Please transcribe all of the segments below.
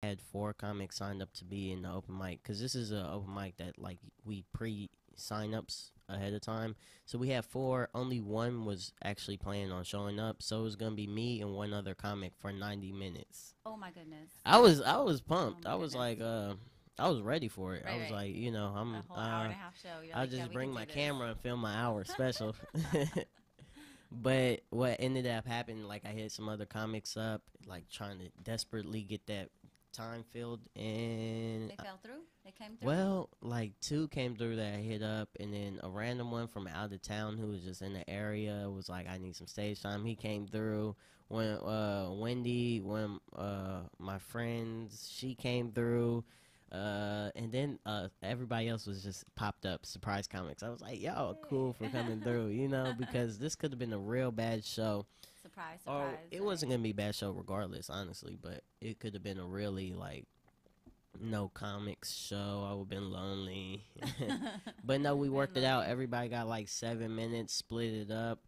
had 4 comics signed up to be in the open mic because this is an open mic that like we pre sign ups ahead of time. So we had 4. Only one was actually planning on showing up. So it was gonna be me and one other comic for 90 minutes. Oh my goodness. I was Oh pumped. my I was goodness. like I was ready for it. I Right, was right. like, A I'm whole hour and a half show. You're I'll like, yeah, just we can bring do my this. camera and film my hour special. But what ended up happening, like I hit some other comics up, like trying to desperately get that time filled, and They fell through. They came through. well, like 2 came through that I hit up, and then a random one from out of town who was just in the area was like, I need some stage time. He came through. When Wendy, when my friends, she came through. And then everybody else was just popped up surprise comics. I was like, y'all cool for coming Hey. through, because this could have been a real bad show, Surprise, or surprise, it right? wasn't gonna be a bad show regardless, honestly. But it could have been a really like no comics show. I would have been lonely. But no, we Been worked it out. lonely. Everybody got like 7 minutes, split it up.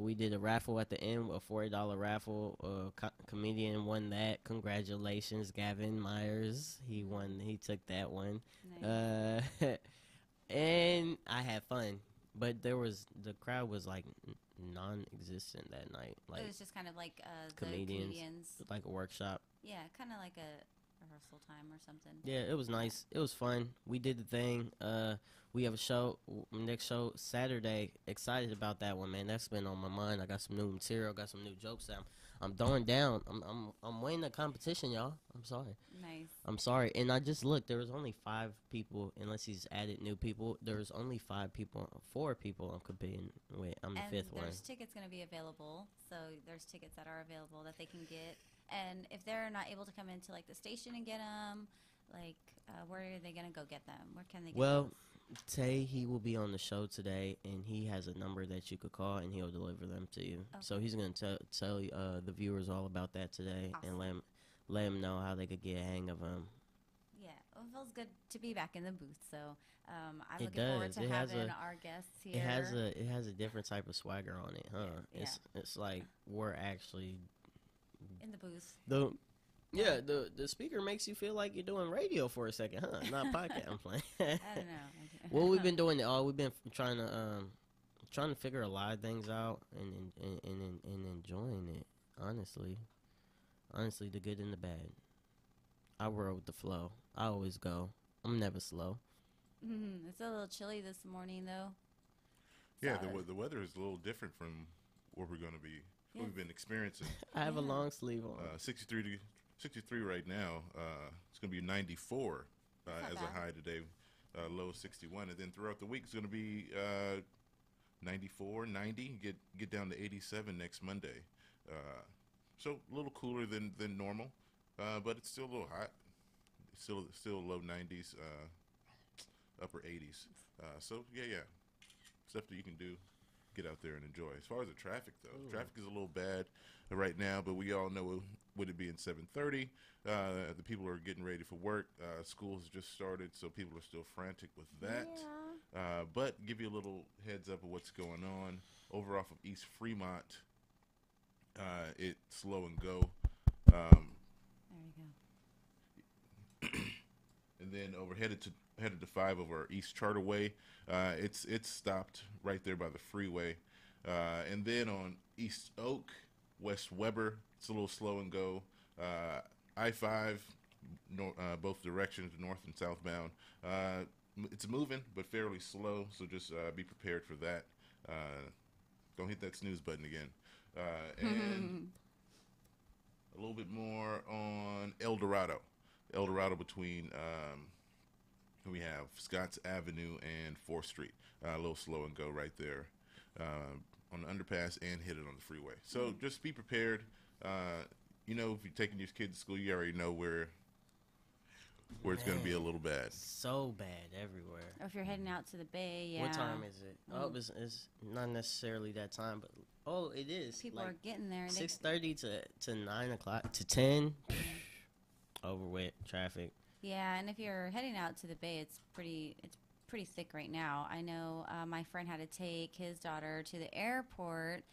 We did a raffle at the end, a $40 raffle. Comedian won that. Congratulations, Gavin Myers. He won. He took that one. Nice. Uh, and I had fun, but the crowd was like non-existent that night. It Like was just kind of like the comedians, comedians. like a workshop. Yeah, kind of like a rehearsal time or something. Yeah, it was Yeah. nice. It was fun. We did the thing. We have a show next show Saturday. Excited about that one, man. That's been on my mind. I got some new material. Got some new jokes that I'm throwing down. I'm winning the competition, y'all. I'm sorry. Nice. I'm sorry. And I just looked. There was only 5 people, unless he's added new people. There was only 5 people, 4 people I'm competing with. I'm the And fifth one. there's tickets going to be available. So there's tickets that are available that they can get. And if they're not able to come into like the station and get them, like where are they going to go get them? Where can they get Well, those? Tay, he will be on the show today, and he has a number that you could call, and he'll deliver them to you. So Okay. he's gonna tell the viewers all about that today, and Awesome. let them know how they could get a hang of him. Yeah, well, it feels good to be back in the booth. So I'm It looking forward does. to having our guests here. It has a different type of swagger on it, Yeah, huh? yeah, It's like we're actually in the booth. the Yeah, yeah the speaker makes you feel like you're doing radio for a second, huh? Not podcast. I'm playing. I don't know. Well, we've been doing it all. We've been trying to figure a lot of things out and enjoying it. Honestly, the good and the bad. I roll with the flow. I always go. I'm never slow. It's a little chilly this morning, though. So Yeah, the weather is a little different from what we're going to be, yeah, what we've been experiencing. I have a yeah, long sleeve on. 63 right now. It's going to be 94 that's not as bad. a high today, low 61. And then throughout the week, it's going to be 94, 90, get down to 87 next Monday. So a little cooler than normal, but it's still a little hot. It's still low 90s, upper 80s. So yeah, stuff that you can do, get out there and enjoy. As far as the traffic though, Ooh. traffic is a little bad right now, but we all know with it being 7:30, the people are getting ready for work. School has just started, so people are still frantic with that. Yeah. But give you a little heads up of what's going on over off of East Fremont. It's slow and go. Um, There you go. and then headed to 5 over East Charterway. It's stopped right there by the freeway. And then on East Oak, West Weber, it's a little slow and go. I-5, both directions, north and southbound. It's moving, but fairly slow, so just be prepared for that. Don't hit that snooze button again. And a little bit more on El Dorado. El Dorado between we have Scotts Avenue and 4th Street. A little slow and go right there on the underpass and hit it on the freeway. So just be prepared. If you're taking your kids to school, you already know where it's going to be a Man, little bad. so bad everywhere. Or if you're heading out to the bay, yeah. What time is it? Oh, Mm. it's not necessarily that time, but it is. People like are getting there. 6:30 to 9 o'clock to 10. Over with traffic. Yeah, and if you're heading out to the bay, it's pretty thick right now. I know my friend had to take his daughter to the airport,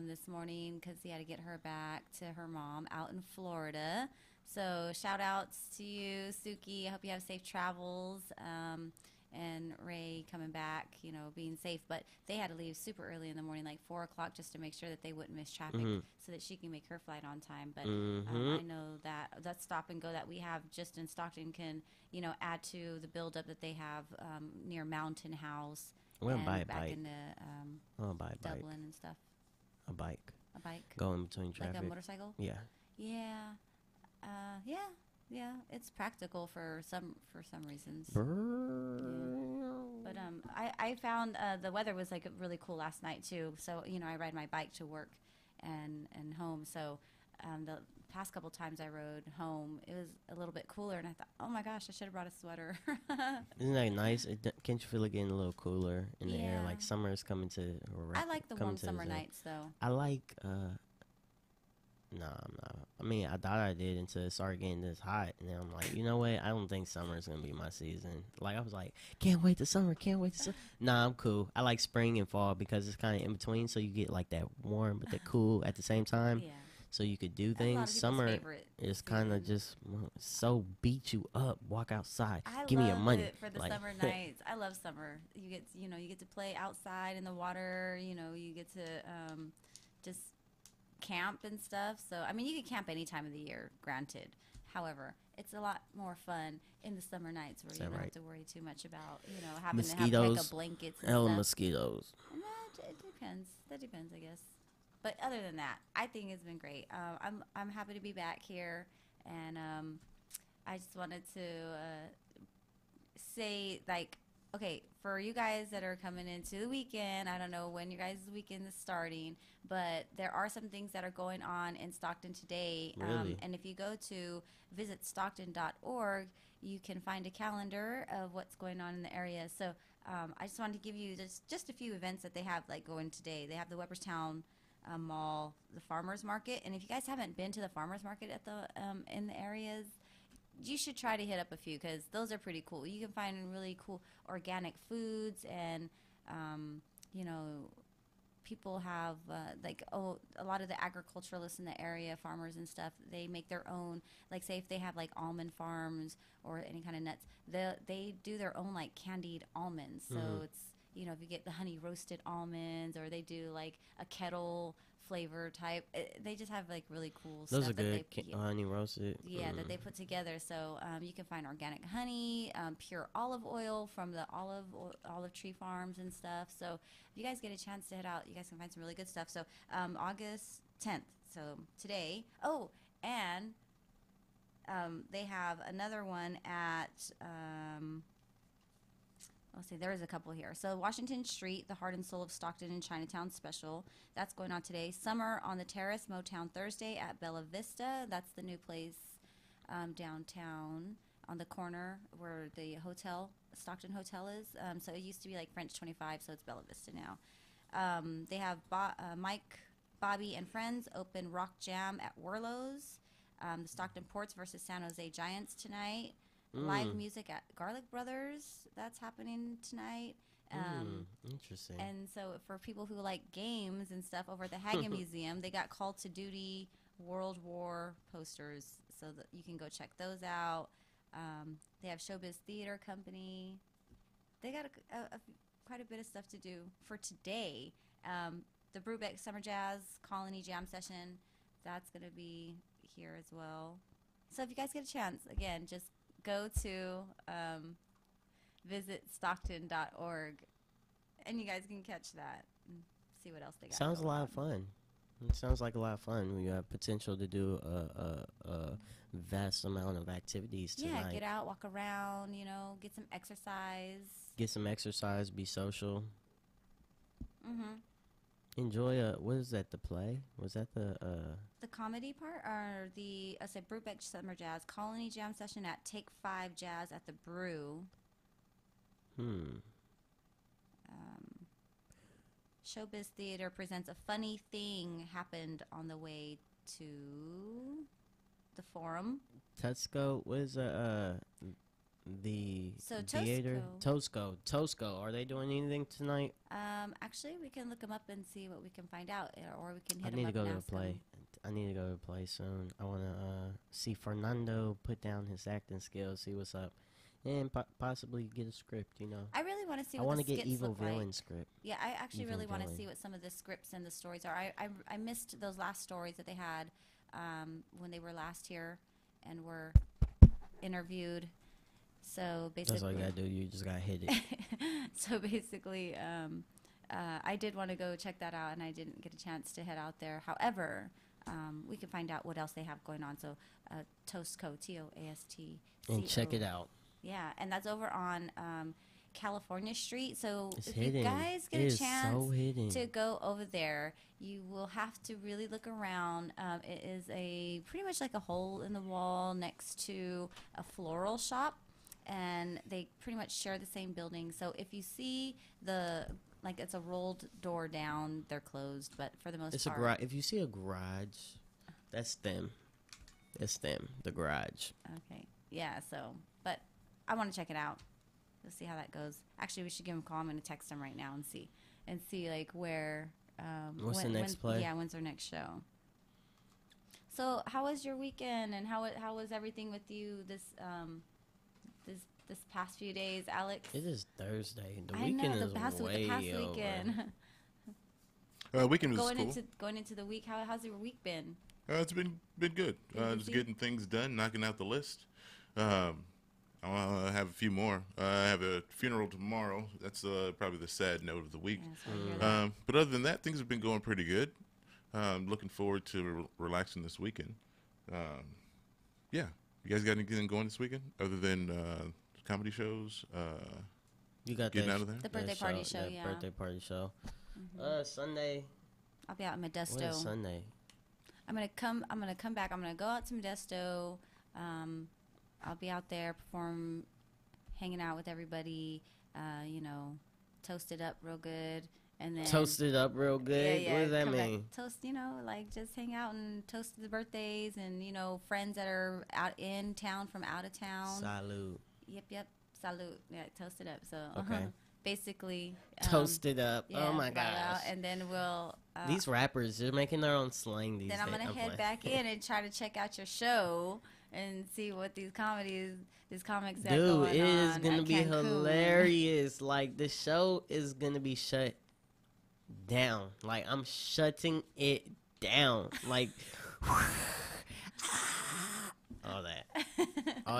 this morning because he had to get her back to her mom out in Florida. So shout outs to you, Suki. I hope you have safe travels. And Ray coming back, being safe. But they had to leave super early in the morning, like 4 o'clock, just to make sure that they wouldn't miss traffic so that she can make her flight on time. But I know that stop and go that we have just in Stockton can, add to the buildup that they have near Mountain House. We're and buy a back bike. into I'll buy a bike. Dublin and stuff. A bike. A bike? Go in between traffic. Like a motorcycle? Yeah. Yeah. Yeah. It's practical for some reasons. Yeah. But I found the weather was like really cool last night too. So I ride my bike to work and home. So the past couple times I rode home, it was a little bit cooler, and I thought, oh my gosh, I should have brought a sweater. Isn't that nice? Can't you feel it getting a little cooler in the air? Yeah. Like summer is coming to. I like the warm summer nights though. I like. No, I'm not. I mean, I thought I did until it started getting this hot, and then I'm like, you know what? I don't think summer is gonna be my season. Like I was like, can't wait to summer. Nah, I'm cool. I like spring and fall because it's kind of in between, so you get like that warm but that cool at the same time. Yeah. So you could do That's a lot of things. people's Summer favorite is kind of season. just so beat you up. Walk outside. I Give me your love money. it for the Like, summer nights. I love summer. You get to play outside in the water. You get to just camp and stuff. So I mean, you can camp any time of the year, granted. However, it's a lot more fun in the summer nights where you don't have to worry too much about having to have like a blankets and hell of stuff. mosquitoes. No, it depends. That depends, I guess. But other than that, I think it's been great. I'm happy to be back here, and I just wanted to say, like, okay, for you guys that are coming into the weekend, I don't know when your guys' weekend is starting, but there are some things that are going on in Stockton today. Really? And if you go to visitstockton.org, you can find a calendar of what's going on in the area. So I just wanted to give you just a few events that they have like going today. They have the Weberstown Mall, the farmers market, and if you guys haven't been to the farmers market at the in the areas, you should try to hit up a few because those are pretty cool. You can find really cool organic foods, and people have a lot of the agriculturalists in the area, farmers and stuff. They make their own, like say if they have like almond farms or any kind of nuts, they do their own like candied almonds. So it's if you get the honey roasted almonds, or they do like a kettle flavor type, they just have like really cool Those stuff are good. that they Honey roasted. that they put together. So you can find organic honey, pure olive oil from the olive tree farms and stuff. So if you guys get a chance to head out, you guys can find some really good stuff. So August 10th, so today. Oh, and they have another one at let's see, there is a couple here. So Washington Street, the Heart and Soul of Stockton and Chinatown special. That's going on today. Summer on the Terrace, Motown Thursday at Bella Vista. That's the new place downtown on the corner where the hotel, Stockton Hotel is. So it used to be like French 25, so it's Bella Vista now. They have Mike, Bobby, and Friends open Rock Jam at Werlo's. The Stockton Ports versus San Jose Giants tonight. Live music at Garlic Brothers. That's happening tonight. Interesting. And so for people who like games and stuff, over at the Hagen Museum, they got Call to Duty World War posters, so that you can go check those out. They have Showbiz Theater Company. They got quite a bit of stuff to do for today. The Brubeck Summer Jazz Colony Jam Session, that's going to be here as well. So if you guys get a chance, again, just go to visitstockton.org, and you guys can catch that and see what else they got. Sounds a going lot on. of fun. It sounds like a lot of fun. We have potential to do a vast amount of activities tonight. Yeah, get out, walk around, get some exercise. Get some exercise, be social. Mm-hmm. Enjoy what is that, the play? Was that the comedy part, or I said Brubeck Summer Jazz Colony Jam Session at Take 5 Jazz at the Brew. Showbiz Theater presents A Funny Thing Happened on the Way to the Forum. Tutsko? What is the So theater. Tosco. Are they doing anything tonight? Actually, we can look them up and see what we can find out, or we can I hit need them to up go and to ask the play. them. I need to go to the play soon. I want to see Fernando put down his acting skills, see what's up, and possibly get a script. You know, I really want to see I what want the to get skits evil look villain like. script. Yeah, I actually Evil really want to villain. see what some of the scripts and the stories are. I missed those last stories that they had when they were last here and were interviewed. So That's all basically, you gotta do. You just gotta hit it. so basically, I did want to go check that out, and I didn't get a chance to head out there. However, we can find out what else they have going on. So, Toastco, Toast, And check it out. Yeah, and that's over on California Street. So It's if hidden. you guys It get a is chance so hidden. to go over there, you will have to really look around. It is a pretty much like a hole in the wall next to a floral shop, and they pretty much share the same building. So if you see like it's a rolled door down, they're closed, but for the most It's a part, garage. If you see a garage, that's them. It's them. The garage. okay, yeah. So, but I want to check it out. We'll see how that goes. Actually, we should give him a call. I'm going to text him right now and see like where. What's the next play? Yeah, when's our next show? So, how was your weekend, and how was everything with you this past few days, Alex? It is Thursday. The I weekend know is the past way over. weekend. Weekend was cool. Going into the week, how's your week been? It's been good. Been Just busy? getting things done, knocking out the list. I have a few more. I have a funeral tomorrow. That's probably the sad note of the week. Yeah, sorry to hear that. But other than that, things have been going pretty good. Looking forward to relaxing this weekend. Yeah. You guys got anything going this weekend other than comedy shows? You got Getting that, out of there? The birthday party show, that yeah. birthday party show. Mhm. Sunday. I'll be out in What Modesto. is Sunday? I'm gonna come back. I'm gonna go out to Modesto. I'll be out there, hanging out with everybody. Toast it up real good, and then Toast it up real good. Yeah, What does that come back, mean? toast, like just hang out and toast the birthdays and friends that are out in town from out of town. Salute. Yep. Salute. Yeah, toast it up. So Okay. basically Toast it up. Yeah, Oh my fly out, gosh. and then we'll. These rappers, they're making their own slang these Then days. I'm gonna head playing. back in and try to check out your show and see what these comics got Dude, going it is on gonna at be Cancun. hilarious. Like, the show is gonna be shut down. Like, I'm shutting it down. Like, all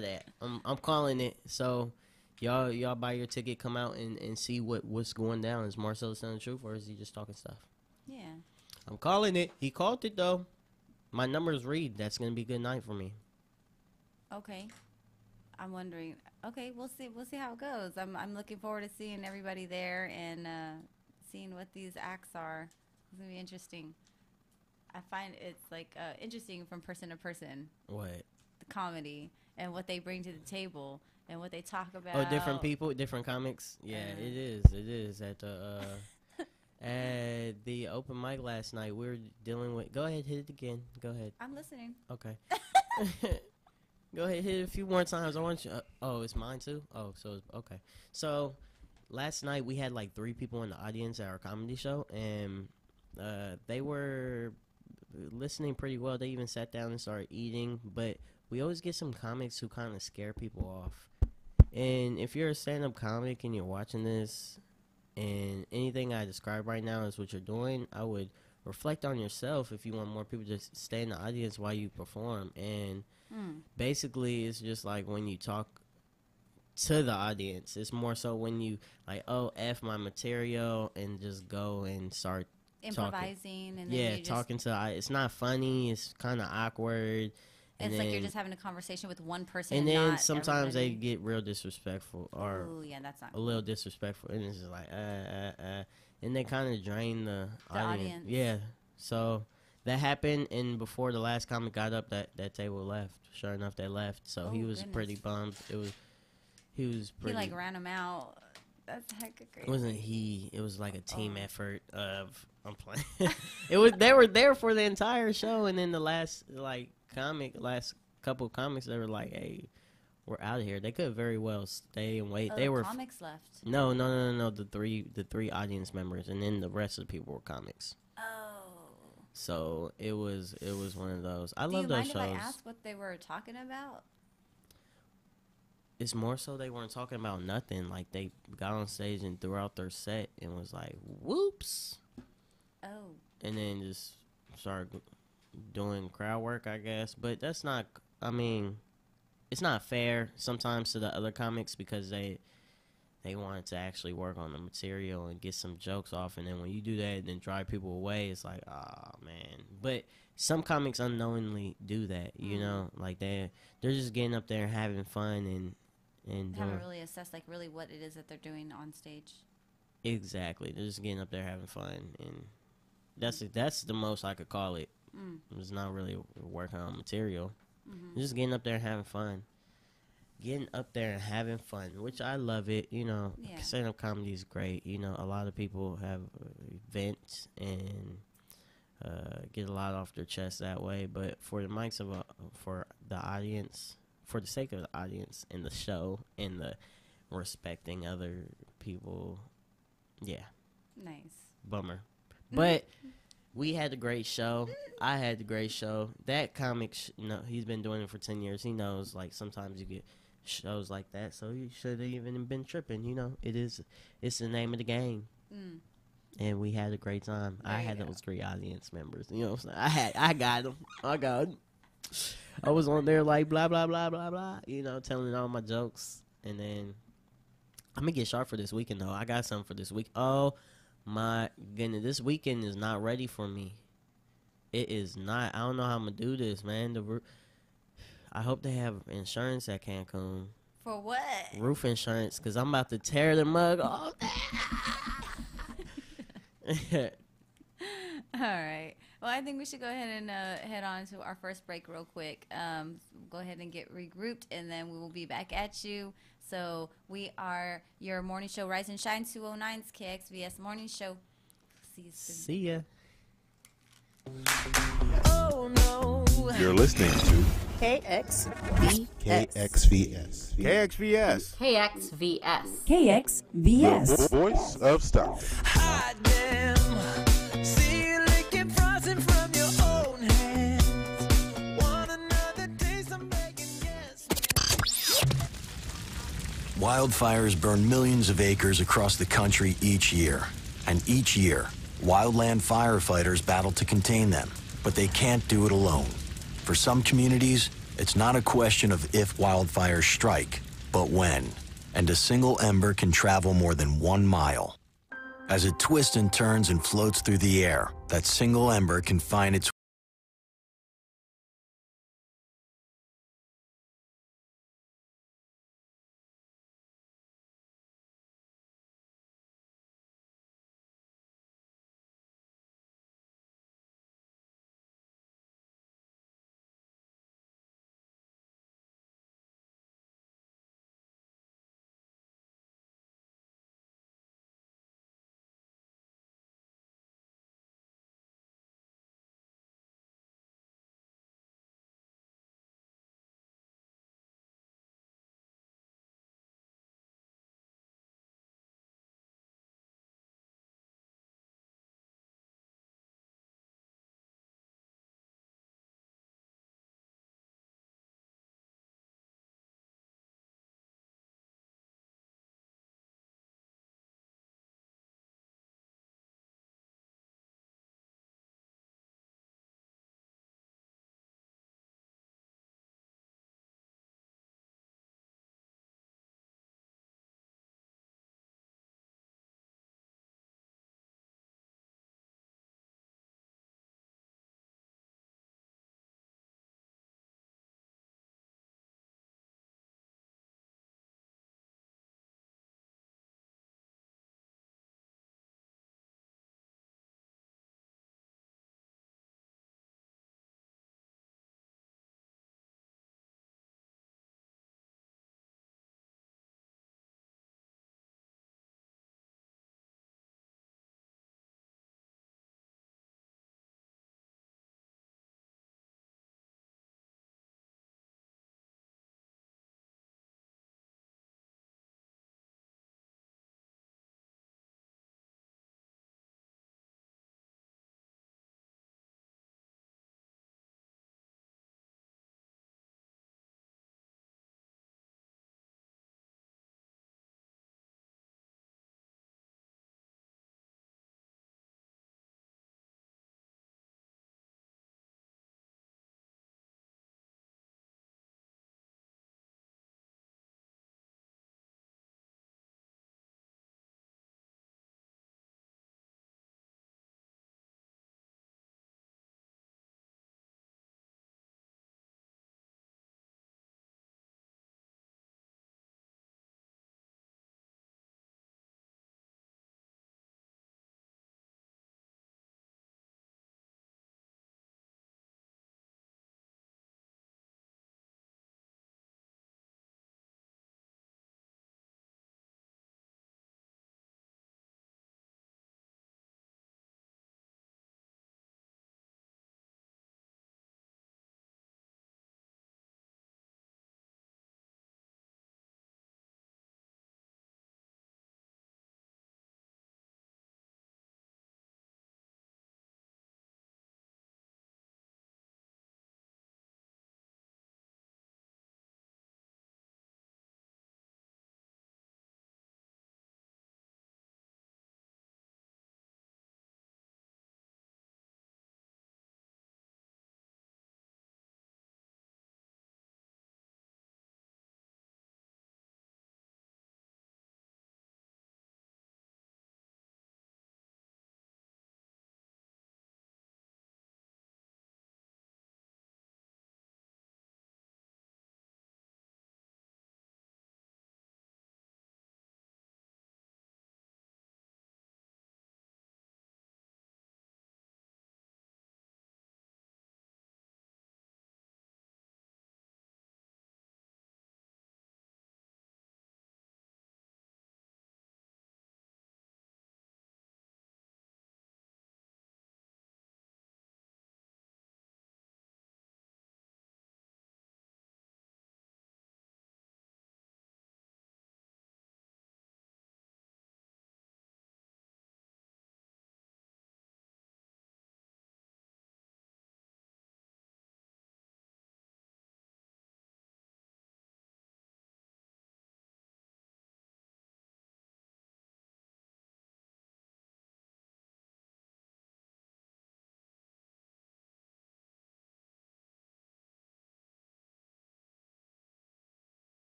that. I'm calling it. So, y'all buy your ticket, come out and see what's going down. Is Marcelo telling the truth, or is he just talking stuff? Yeah. I'm calling it. He called it though. My numbers read. That's gonna be a good night for me. Okay. I'm wondering. Okay, we'll see. We'll see how it goes. I'm looking forward to seeing everybody there and seeing what these acts are. It's gonna be interesting. I find it's like interesting from person to person, What? the comedy and what they bring to the table and what they talk about. Oh, different people, different comics. Yeah, Uh-huh. it is. It is at the at the open mic last night. We were dealing with. Go ahead, hit it again. Go ahead. I'm listening. Okay. Go ahead, hit it a few more times. I want you. Oh, it's mine too. Oh, so okay. So last night we had like 3 people in the audience at our comedy show, and they were listening pretty well. They even sat down and started eating. But we always get some comics who kind of scare people off. And if you're a stand-up comic and you're watching this, and anything I describe right now is what you're doing, I would reflect on yourself if you want more people to stay in the audience while you perform. And basically, it's just like when you talk to the audience, it's more so when you like, oh, F my material, and just go and start Improvising and then yeah, you just, talking to. It's not funny. It's kind of awkward. it's And like you're then- just having a conversation with one person. And then not sometimes they everybody. get real disrespectful, or Ooh, yeah, that's not a little disrespectful, and it's just like and they kind of drain the audience. Yeah, so that happened, and before the last comic got up, that table left. Sure enough, they left. So he Oh, was goodness. pretty bummed. He was He pretty. like ran him out. That's hecka crazy. It wasn't he. It was like a team Oh. effort of I'm playing. It was they were there for the entire show, and then the last couple of comics, they were like, "Hey, were out of here. They could very well stay and wait. Oh, They the were comics left. no. The three audience members, and then the rest of the people were comics. Oh. So it was one of those. I Do love you those mind shows. if I ask what they were talking about? It's more so they weren't talking about nothing. Like they got on stage and threw out their set and was like, "Whoops," Oh. and then just started doing crowd work, I guess. But that's not. I mean, it's not fair sometimes to the other comics because they wanted to actually work on the material and get some jokes off, and then when you do that and then drive people away, it's like, oh man. But some comics unknowingly do that, you know, like they're just getting up there and having fun and Haven't really assessed like really what it is that they're doing on stage. exactly, they're just getting up there having fun, and that's the most I could call it. It's not really working on material. Just getting up there and having fun. Getting up there and having fun, which I love it. You know, Yeah. stand-up comedy is great. You know, a lot of people have vent and get a lot off their chest that way. But for the mics of for the audience, for the sake of the audience and the show and the respecting other people, yeah, Nice. bummer. But we had a great show. I had a great show. That comic, he's been doing it for 10 years. He knows, like, sometimes you get shows like that, so you should have even been tripping. You know, it's the name of the game. And we had a great time. There I you had go. those 3 audience members. You know what I'm saying? I got them. I was on there like blah blah blah blah blah. You know, telling all my jokes, and then I'm gonna get sharp for this weekend though. I got something for this week. Oh my goodness, this weekend is not ready for me. It is not. I don't know how I'm gonna do this, man. I hope they have insurance at Cancun. For what? Roof insurance, because I'm about to tear the mug off. All right. Well, I think we should go ahead and head on to our first break real quick. Go ahead and get regrouped, and then we will be back at you. So we are your morning show, Rise and Shine 209's KXVS Morning Show. See you soon. See ya. Oh no. You're listening to KXVS. KXVS. KXVS. KXVS. KXVS. Voice of Stockton. Hot damn. See you licking frozen from your own hands. Want another taste? I'm begging, yes. Wildfires burn millions of acres across the country each year. And each year, wildland firefighters battle to contain them, but they can't do it alone. For some communities, it's not a question of if wildfires strike, but when. And a single ember can travel more than 1 mile. As it twists and turns and floats through the air, that single ember can find its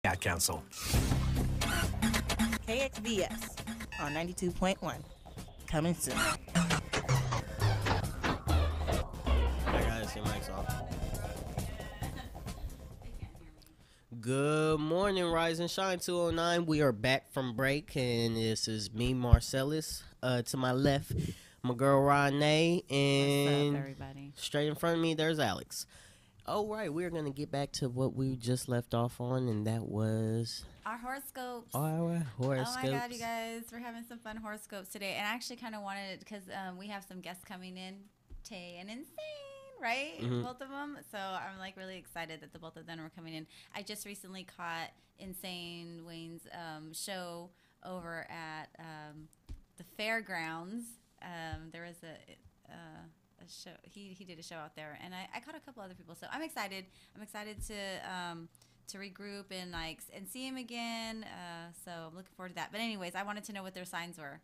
Cat Council. KXVS on 92.1. Coming soon. I gotta see mic's off. Good morning, Rise and Shine 209. We are back from break, and this is me, Marcellus. To my left, my girl Renee, and What's up, everybody? straight in front of me, there's Alex. Oh, right, we're gonna get back to what we just left off on, and that was Our horoscopes. our horoscopes. Oh my God, you guys, we're having some fun horoscopes today, and I actually kind of wanted because we have some guests coming in, Tay and Insane, right? Mhm. Both of them. So I'm like really excited that the both of them are coming in. I just recently caught Insane Wayne's show over at the fairgrounds. There was a show. He did a show out there, and I caught a couple other people. So I'm excited. I'm excited to regroup and and see him again. So I'm looking forward to that. But anyways, I wanted to know what their signs were.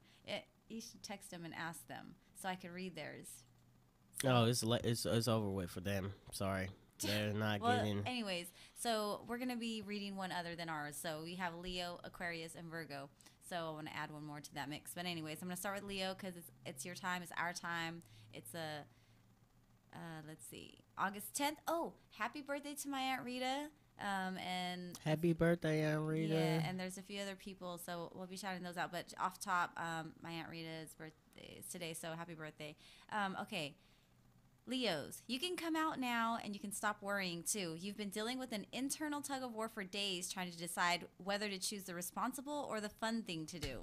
You should text them and ask them so I could read theirs. Oh, it's over with for them. Sorry, they're not Well, getting. anyways, so we're gonna be reading one other than ours. So we have Leo, Aquarius, and Virgo. So I want to add one more to that mix. But anyways, I'm gonna start with Leo because it's your time, it's our time. It's let's see, August 10th. Oh, happy birthday to my Aunt Rita. And Happy birthday, Aunt Rita. yeah, and there's a few other people, so we'll be shouting those out. But off top, my Aunt Rita's birthday is today, so happy birthday. Okay. Leos, you can come out now and you can stop worrying too. You've been dealing with an internal tug of war for days trying to decide whether to choose the responsible or the fun thing to do.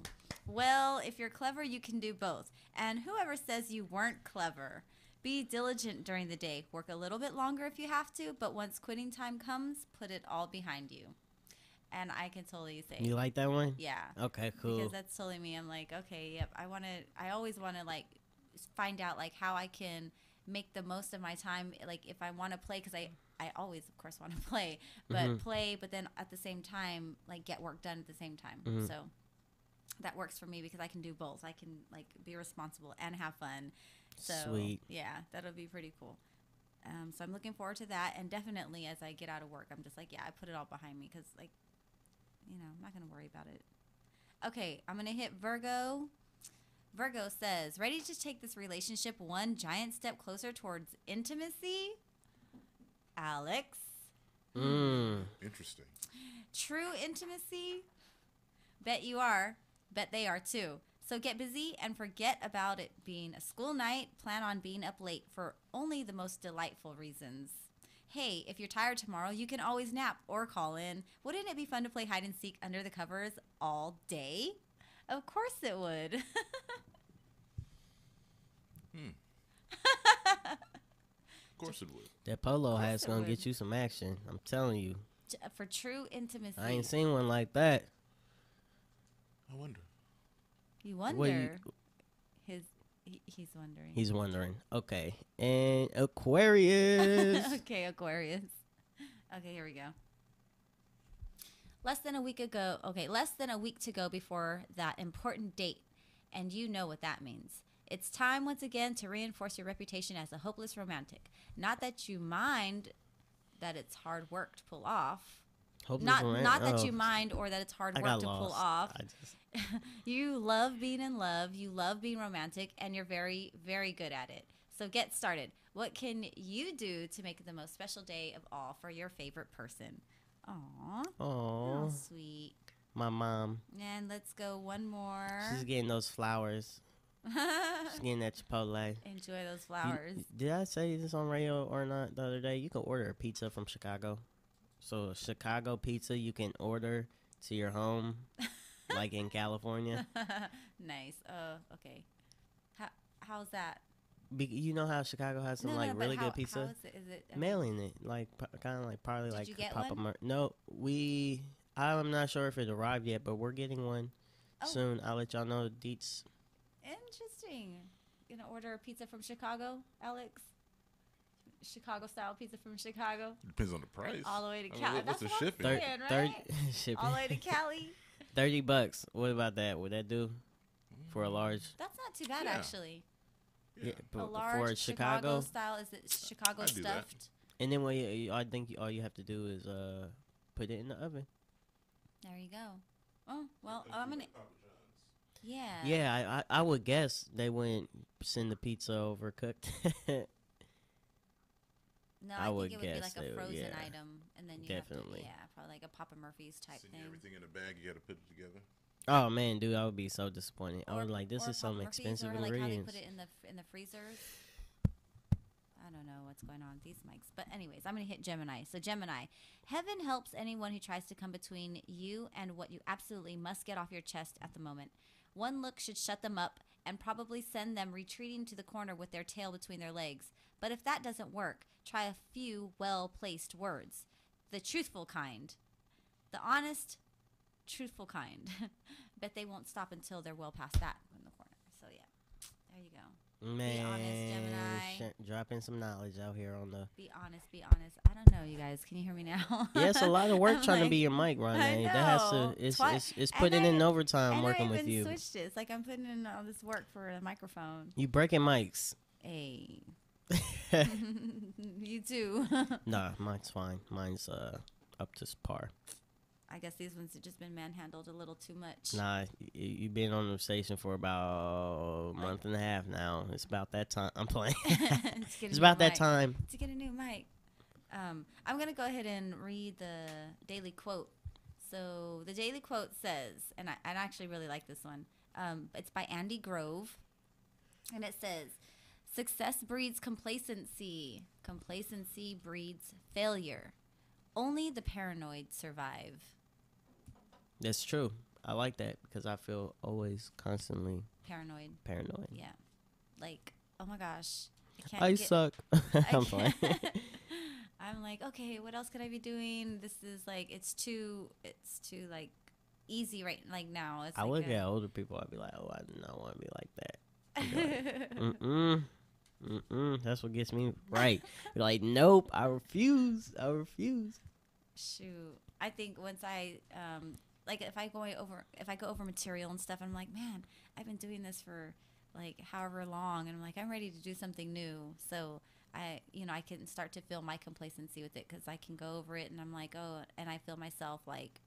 Well, if you're clever, you can do both. And whoever says you weren't clever, be diligent during the day. Work a little bit longer if you have to, but once quitting time comes, put it all behind you. And I can totally say, You like that one? yeah. Okay, cool. Because that's totally me. I'm like, okay, yep. I always want to find out how I can make the most of my time. Like if I want to play, because I always of course want to play, but play, but then at the same time get work done at the same time. So that works for me because I can do both. I can be responsible and have fun. So Sweet. yeah, that'll be pretty cool. So I'm looking forward to that, and definitely as I get out of work, I'm just I put it all behind me because I'm not gonna worry about it. Okay, I'm gonna hit Virgo. Virgo says, ready to take this relationship one giant step closer towards intimacy? Alex. Interesting. True intimacy? Bet you are. Bet they are too. So get busy and forget about it being a school night. Plan on being up late for only the most delightful reasons. Hey, if you're tired tomorrow, you can always nap or call in. Wouldn't it be fun to play hide and seek under the covers all day? Of course it would. Of course it would. That polo hat's it gonna would. get you some action. I'm telling you. For true intimacy. I ain't seen one like that. I wonder. You wonder. What you- He's wondering. He's wondering. Okay. And Aquarius. Okay, Aquarius. Okay, here we go. Less than a week to go before that important date, and you know what that means. It's time once again to reinforce your reputation as a hopeless romantic. Not that you mind that it's hard work to pull off. Not that you mind or that it's hard work to pull off. You love being in love, you love being romantic, and you're very, very good at it. So get started. What can you do to make it the most special day of all for your favorite person? Aww. Oh, Sweet. my mom. And let's go one more. She's getting those flowers. She's getting that Chipotle. Enjoy those flowers. Did I say this on radio or not the other day? You can order a pizza from Chicago. So Chicago pizza you can order to your home, like in California. Nice. Okay. How's that? You know how Chicago has some but really how- good pizza? How is it? Is it Mailing it, kind of like probably Did like you get Papa one? No, I'm not sure if it arrived yet, but we're getting one soon. I'll let y'all know the deets. Interesting. Gonna order a pizza from Chicago, Alex? Chicago style pizza from Chicago. Depends on the price. All the way to I mean, Cali. what's That's the what shipping? I'm saying, right? Shipping. All the way to Cali. $30. What about that? Would that do for a large? That's not too bad, Yeah. actually. Yeah, A but large for Chicago style. Is it Chicago I do that. stuffed? And then I think all you have to do is put it in the oven. There you go. Oh, well, I'm going to. Yeah. Yeah, I would guess they wouldn't send the pizza overcooked. No, I I would think it would be guess like they a would, frozen yeah. item, and then you Definitely. have to, probably like a Papa Murphy's type Send thing. you everything in a bag. You got to put it together. Oh man, dude, I would be so disappointed. I Or- was like, this or is some Papa Murphy's, expensive or like how they ingredients. put it in the freezers. I don't know what's going on with these mics, but anyways, I'm gonna hit Gemini. So Gemini, heaven helps anyone who tries to come between you and what you absolutely must get off your chest at the moment. One look should shut them up and probably send them retreating to the corner with their tail between their legs. But if that doesn't work, try a few well-placed words. The truthful kind. The honest, truthful kind. Bet they won't stop until they're well past that in the corner. So yeah, there you go. Man, honest, Gemini. dropping some knowledge out here on the. Be honest, be honest. I don't know, you guys. Can you hear me now? Yeah, it's a lot of work I'm trying to like, be your mic, I Ronnie. That has to. know. It's And putting in I- overtime working and I with even you. switched it. It's like I'm putting in all this work for the microphone. You breaking mics. Hey. You too. Nah, mine's fine. Mine's up to par. I guess these ones have just been manhandled a little too much. Nah, you've been on the station for about a month and a half now. It's about that time. I'm playing. To get a It's new about that mic. time. To get a new mic. I'm going to go ahead and read the daily quote. So the daily quote says, and I actually really like this one. It's by Andy Grove. And it says, success breeds complacency. Complacency breeds failure. Only the paranoid survive. That's true. I like that because I feel always constantly Paranoid. paranoid. Yeah. Like, oh my gosh. I suck. I'm fine. I'm like, okay, what else could I be doing? This is like, it's too like easy right like now. It's I like look at older people. I'd be like, oh, I do not want to be like that. I'd be like, that's what gets me right. Be like, nope, I refuse. Shoot, I think once I like if I go over material and stuff, I'm like, man, I've been doing this for like however long, and I'm like, I'm ready to do something new. So I can start to feel my complacency with it because I can go over it, and I'm like, oh, and I feel myself like,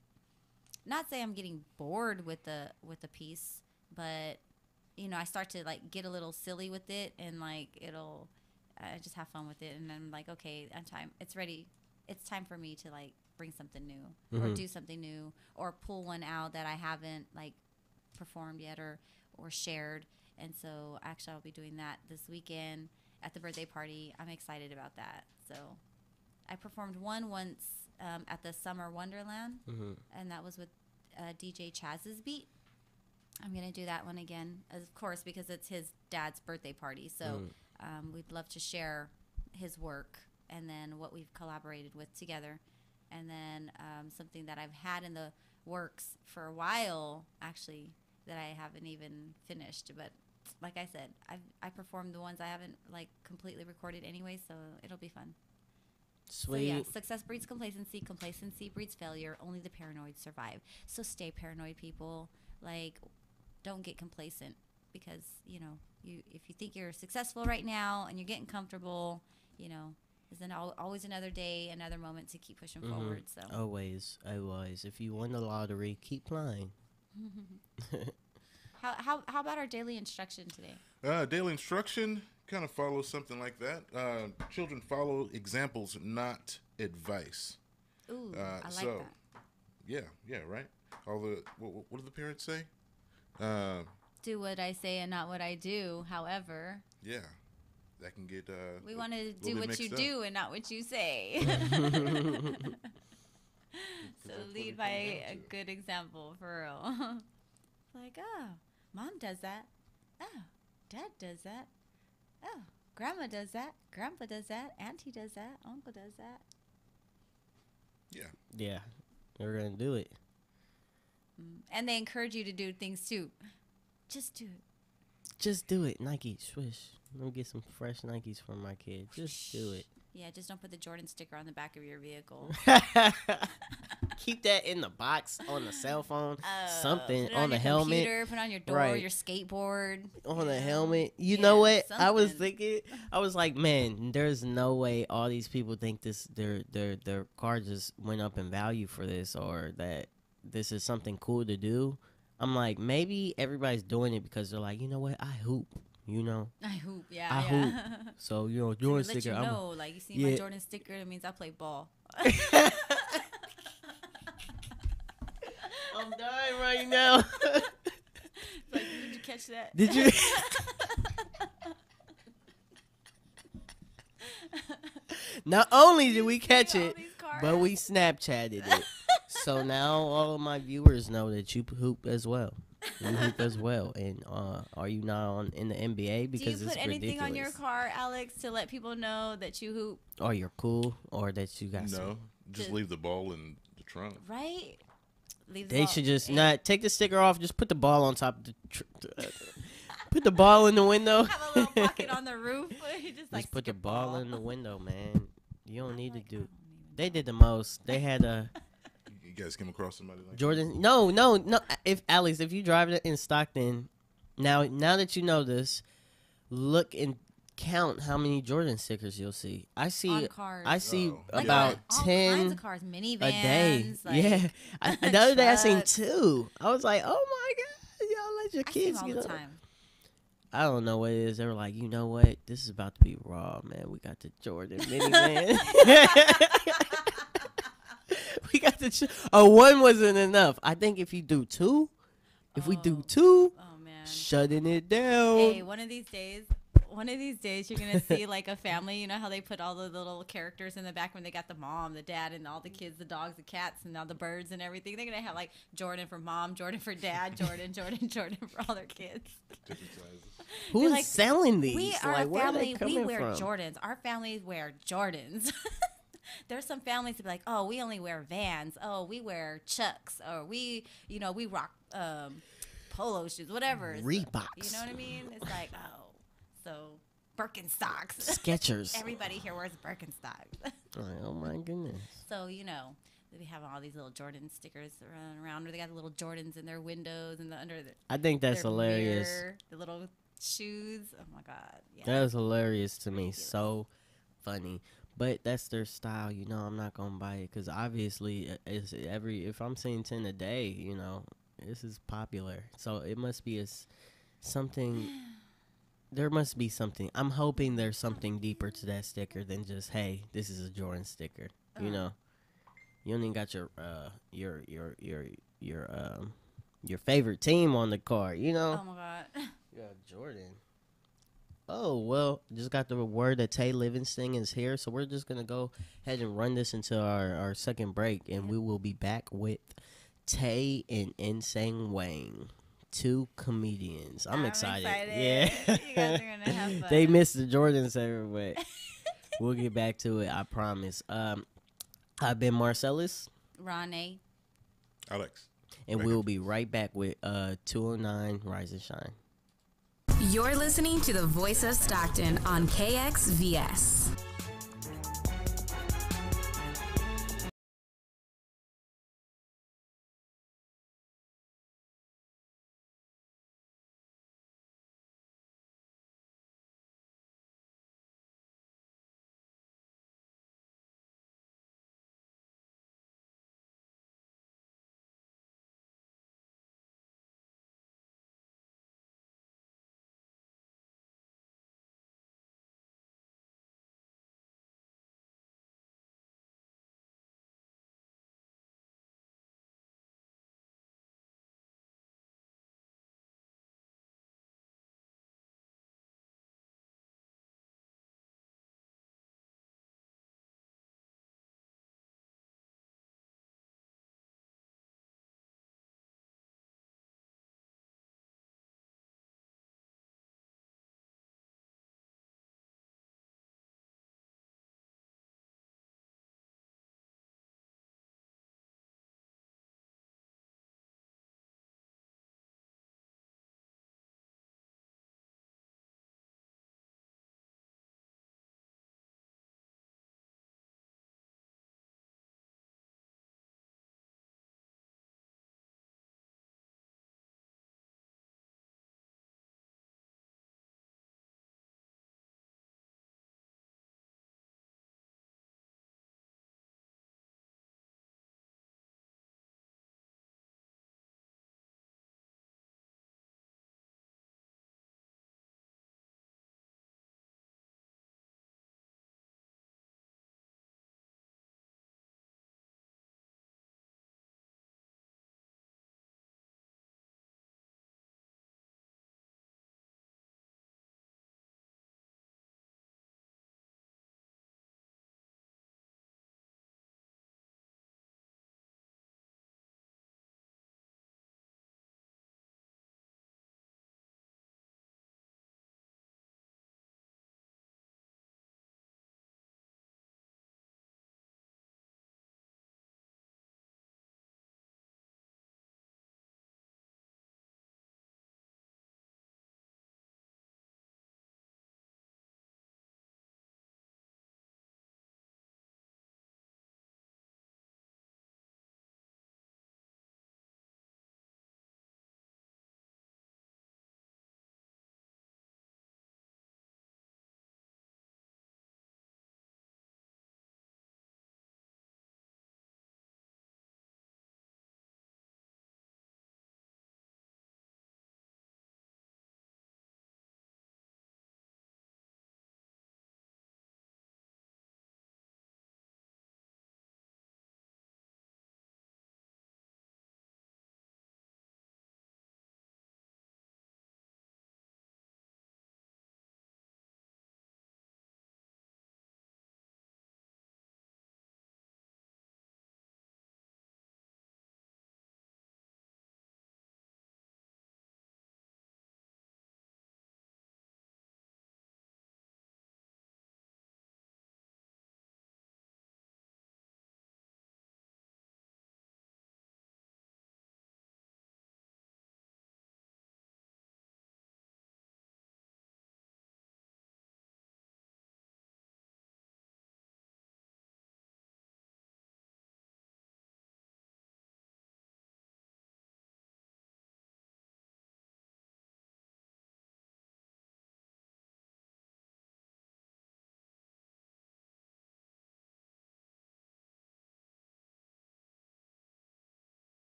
not say I'm getting bored with the piece, but I start to like get a little silly with it, and like I just have fun with it, and I'm like, okay, it's ready. It's time for me to like bring something new or do something new or pull one out that I haven't like performed yet or shared. And so actually I'll be doing that this weekend at the birthday party. I'm excited about that. So I performed one once at the Summer Wonderland, and that was with DJ Chaz's Beat. I'm going to do that one again, of course, because it's his dad's birthday party. So we'd love to share his work and then what we've collaborated with together. And then something that I've had in the works for a while, actually, that I haven't even finished. But like I said, I performed the ones I haven't like completely recorded anyway, so it'll be fun. Sweet. So yeah, success breeds complacency. Complacency breeds failure. Only the paranoid survive. So stay paranoid, people. Like, don't get complacent because if you think you're successful right now and you're getting comfortable, there's always another day, another moment to keep pushing forward. So Always. If you win the lottery, keep playing. how about our daily instruction today? Daily instruction kind of follows something like that. Children follow examples, not advice. Ooh, I like so, that. Yeah, right. What do the parents say? Do what I say and not what I do. However, Yeah, that can get. we want to little do bit what mixed you up. do and not what you say. So that's what lead it by comes down a to. good example, for real. Like, oh, mom does that. Oh, dad does that. Oh, grandma does that. Grandpa does that. Auntie does that. Uncle does that. Yeah. Yeah, we're gonna do it. And they encourage you to do things too. Just do it. Just do it. Nike, swish. Let me get some fresh Nikes for my kid. Just do it. Yeah, just don't put the Jordan sticker on the back of your vehicle. Keep that in the box on the cell phone. Something Put it on the your helmet. computer, put it on your door, Right. your skateboard. On the helmet. You Yeah, know what? I was something. thinking. I was like, man, there's no way all these people think this their car just went up in value for this, or that this is something cool to do. I'm like, maybe everybody's doing it because they're like, you know what, I hoop. You know, I hoop, yeah, I yeah. hoop. So Jordan Let sticker. you I'm know, like you see yeah. my Jordan sticker, it means I play ball. I'm dying right now. Like, did you catch that? Did you? Not only did we catch see all it, these cards? but we Snapchatted it. So now all of my viewers know that you hoop as well. You hoop as well. And are you not in the NBA? Do you Because put it's anything ridiculous. on your car, Alex, to let people know that you hoop? Or you're cool, or that you got some. No, just leave the ball in the trunk. Right? Leave the They ball- should just Hey, not take the sticker off. Just put the ball on top of the. Put the ball in the window. have a little pocket on the roof. Just like Just put the stick a ball in the window, man. You don't need to like, I do. don't even They did the most. They had a You guys came across somebody like Jordan. No. If Alex, if you drive it in Stockton, now that you know this, look and count how many Jordan stickers you'll see. I see. On cars. I see Oh, Like about on all 10 kinds of cars, minivans, a day. like, Yeah. The other day I seen trucks. 2. I was like, oh my god, y'all let your I see kids them all get the up. time. I don't know what it is. They were like, you know what? This is about to be raw, man. We got the Jordan minivan. We got the. One wasn't enough. I think if you do 2, if we do 2, Oh man. shutting it down. Hey, one of these days you're gonna see like a family. You know how they put all the little characters in the back when they got the mom, the dad, and all the kids, the dogs, the cats, and all the birds and everything. They're gonna have like Jordan for mom, Jordan for dad, Jordan for all their kids. Who They're is like, selling these? We are Like, a where are they family. We coming wear from? Jordans. Our families wear Jordans. There's some families that be like, oh, we only wear Vans. Oh, we wear Chucks, or we rock polo shoes, whatever. So, Reeboks. you know what I mean? It's like, oh, so Birkenstocks. Skechers. Everybody here wears Birkenstocks. Like, oh my goodness. So they have all these little Jordan stickers running around, or they got the little Jordans in their windows and under the. I think that's their hilarious. mirror, the little shoes. Oh my god. Yeah. That was hilarious to me. So funny. But that's their style, I'm not gonna buy it because obviously, if I'm seeing 10 a day, this is popular. So it must be something. There must be something. I'm hoping there's something deeper to that sticker than just, hey, this is a Jordan sticker. You don't even got your favorite team on the car. Oh my god. You got Jordan. Oh, well, just got the word that Tay Livingston is here, so we're just going to go ahead and run this into our second break, and we will be back with Tay and Insane Wang, 2 comedians. I'm excited. Yeah. You guys are going to have fun. They missed the Jordans there, but we'll get back to it, I promise. I've been Marcellus. Ronnie. Alex. And we'll be right back with 209 Rise and Shine. You're listening to the Voice of Stockton on KXVS.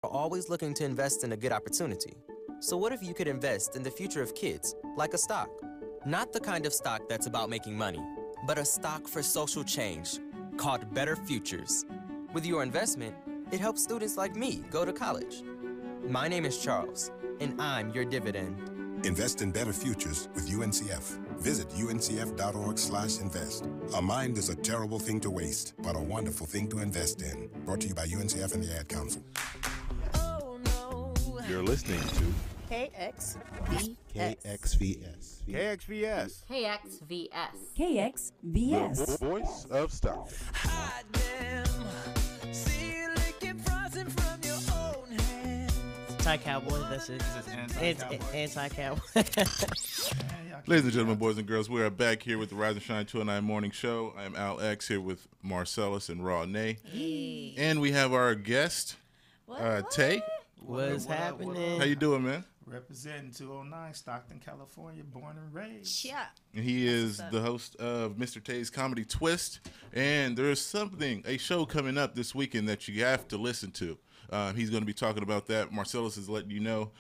always looking to invest in a good opportunity. So what if you could invest in the future of kids, like a stock? Not the kind of stock that's about making money, but a stock for social change, called Better Futures. With your investment, it helps students like me go to college. My name is Charles, and I'm your dividend. Invest in better futures with UNCF. Visit uncf.org/invest. A mind is a terrible thing to waste, but a wonderful thing to invest in. Brought to you by UNCF and the Ad Council. You're listening to KXVS. KXVS. KXVS. KXVS. The voice of Stockton. Hide them. See you licking frozen from your own hands. Anti-cowboy, that's it. Anti-cowboy. Ladies and gentlemen, boys and girls, we are back here with the Rise and Shine 209 Morning Show. I am Al X here with Marcellus and Raw Nay. Hey. And we have our guest, Tay. What's happening? How you doing, man? Representing 209, Stockton, California, born and raised. Yeah. And he is the host of Mr. Tay's Comedy Twist. And there's a show coming up this weekend that you have to listen to. He's going to be talking about that. Marcellus is letting you know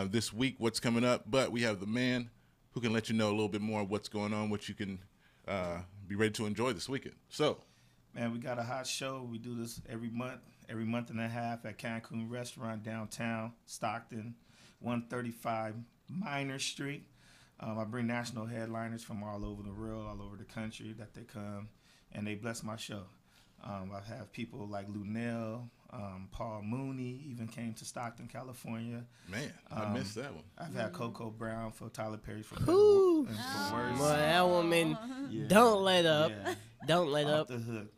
this week what's coming up. But we have the man who can let you know a little bit more of what's going on, what you can be ready to enjoy this weekend. So, Man, we got a hot show. We do this every month and a half at Cancun Restaurant downtown, Stockton, 135 Minor Street. I bring national headliners from all over the world, all over the country that they come, and they bless my show. I have people like Lunel, Paul Mooney even came to Stockton, California. Man, I missed that one. I've had Coco Brown for Tyler Perry for Ooh. Better and for Worse. Well, that woman, Yeah. don't let up. Yeah. Don't let Off up. the hook.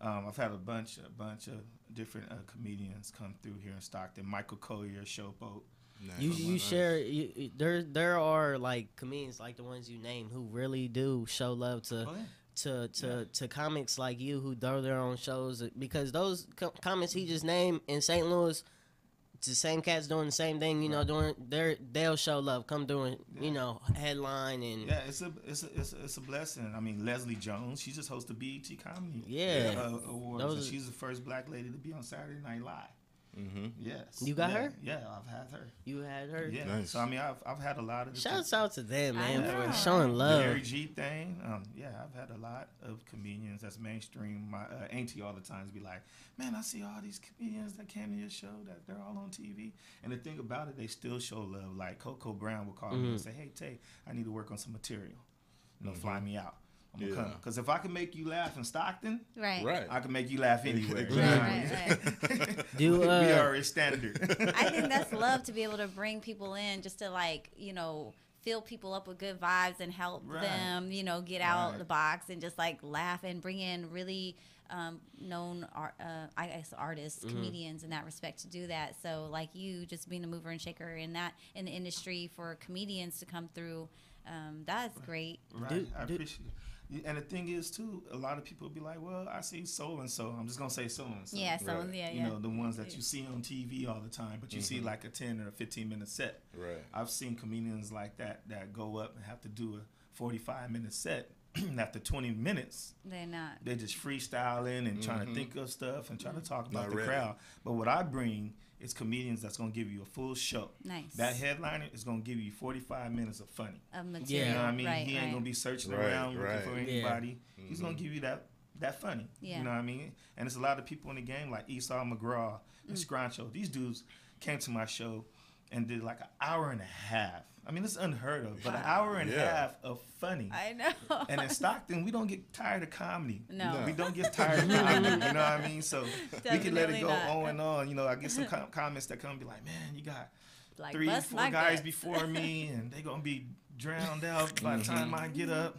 I've had a bunch of different comedians come through here in Stockton. Michael Collier, Showboat. You share. There are like comedians like the ones you name who really do show love to. Oh, yeah. To comics like you who throw their own shows, because those comics he just named in St. Louis, it's the same cats doing the same thing, they'll show love, come through and headline and it's a blessing. I mean, Leslie Jones, she just hosted BET Comedy Awards, and she's the first black lady to be on Saturday Night Live. Mm-hmm. Yes. You got her? Yeah, I've had her. You had her? Yeah. Nice. So I mean, I've had a lot of. Shouts out to them, man, I know. for showing love. The Mary G thing. I've had a lot of comedians that's mainstream. My auntie all the times be like, "Man, I see all these comedians that came to your show that they're all on TV." And the thing about it, they still show love. Like Coco Brown will call me and say, "Hey, Tay, I need to work on some material. Fly me out. I'm gonna come. Because if I can make you laugh in Stockton, Right. I can make you laugh anywhere." Right. We are a standard. I think that's love, to be able to bring people in, just to fill people up with good vibes and help them, get out the box and just laugh and bring in really known artists, comedians in that respect to do that. So like you just being a mover and shaker in the industry for comedians to come through, that's great. Right. I appreciate it. And the thing is, too, a lot of people be like, well, I see so-and-so. I'm just going to say so-and-so. Yeah, someone, the ones that you see on TV all the time, but you see like a 10 or a 15-minute set. Right. I've seen comedians like that go up and have to do a 45-minute set. After 20 minutes, they're just freestyling and trying to think of stuff and trying to talk about the crowd. But what I bring is comedians that's going to give you a full show. Nice. That headliner is going to give you 45 minutes of funny. Of material. You know what I mean? Right, he ain't going to be searching around looking for anybody. He's going to give you that funny. Yeah. You know what I mean? And there's a lot of people in the game like Esau McGraw and Scrancho. These dudes came to my show and did like an hour and a half. I mean, it's unheard of, but an hour and a half of funny. I know. And in Stockton, we don't get tired of comedy. No. We don't get tired of comedy. You know what I mean? So we can let it go not. on and on. I get some comments that come and be like, man, you got Like, 3, bust 4 my guys guts. before me, and they going to be drowned out by the time I get up.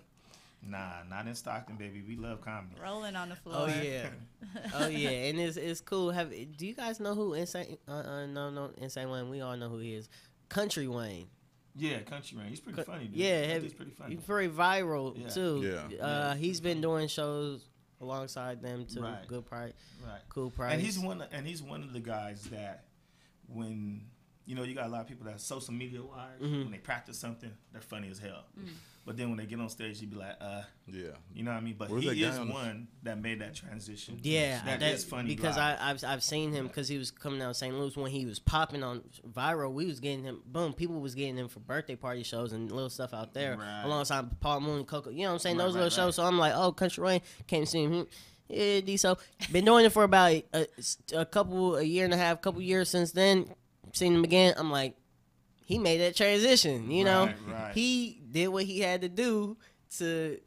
Nah, not in Stockton, baby. We love comedy. Rolling on the floor. Oh yeah, and it's cool. Do you guys know who Insane? No, Insane Wayne. We all know who he is. Country Wayne. Yeah, Country Wayne. He's pretty funny, dude. Yeah, He's pretty funny. He's very viral too. Yeah. He's been doing shows alongside them too. Right. Good price. Right. Cool price. And he's one of the guys that when you know, you got a lot of people that social media wise, Mhm. when they practice something, they're funny as hell. But then when they get on stage, you be like, Yeah. you know what I mean? But Where's he that guy is on the- one that made that transition. Yeah, that is funny because live. I've seen him because he was coming out of St. Louis when he was popping on viral. We was getting him, boom, people was getting him for birthday party shows and little stuff out there Right. alongside Paul Moon and Coco. You know what I'm saying? Right, Those little right, shows. So I'm like, oh, Country Wayne came to see him. Yeah, D. So been doing it for about a year and a half, couple years since then. Seen him again. I'm like, he made that transition. You know, Right. he did what he had to do to,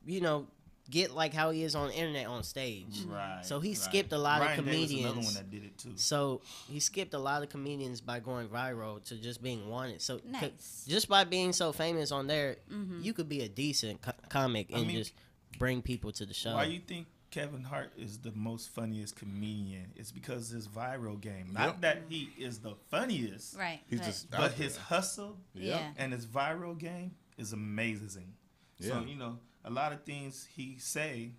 you know, get like how he is on the internet on stage. Right. So he right. skipped a lot Ryan of Day was comedians. another one that did it too. So he skipped a lot of comedians by going viral to just being wanted. So Nice. just by being so famous on there, you could be a decent comic and just bring people to the show. Why you think Kevin Hart is the most funniest comedian? It's because his viral game. Not that he is the funniest. Right. He's but- just But out his there. hustle Yeah. and his viral game is amazing. So, Yeah. you know, a lot of things he say,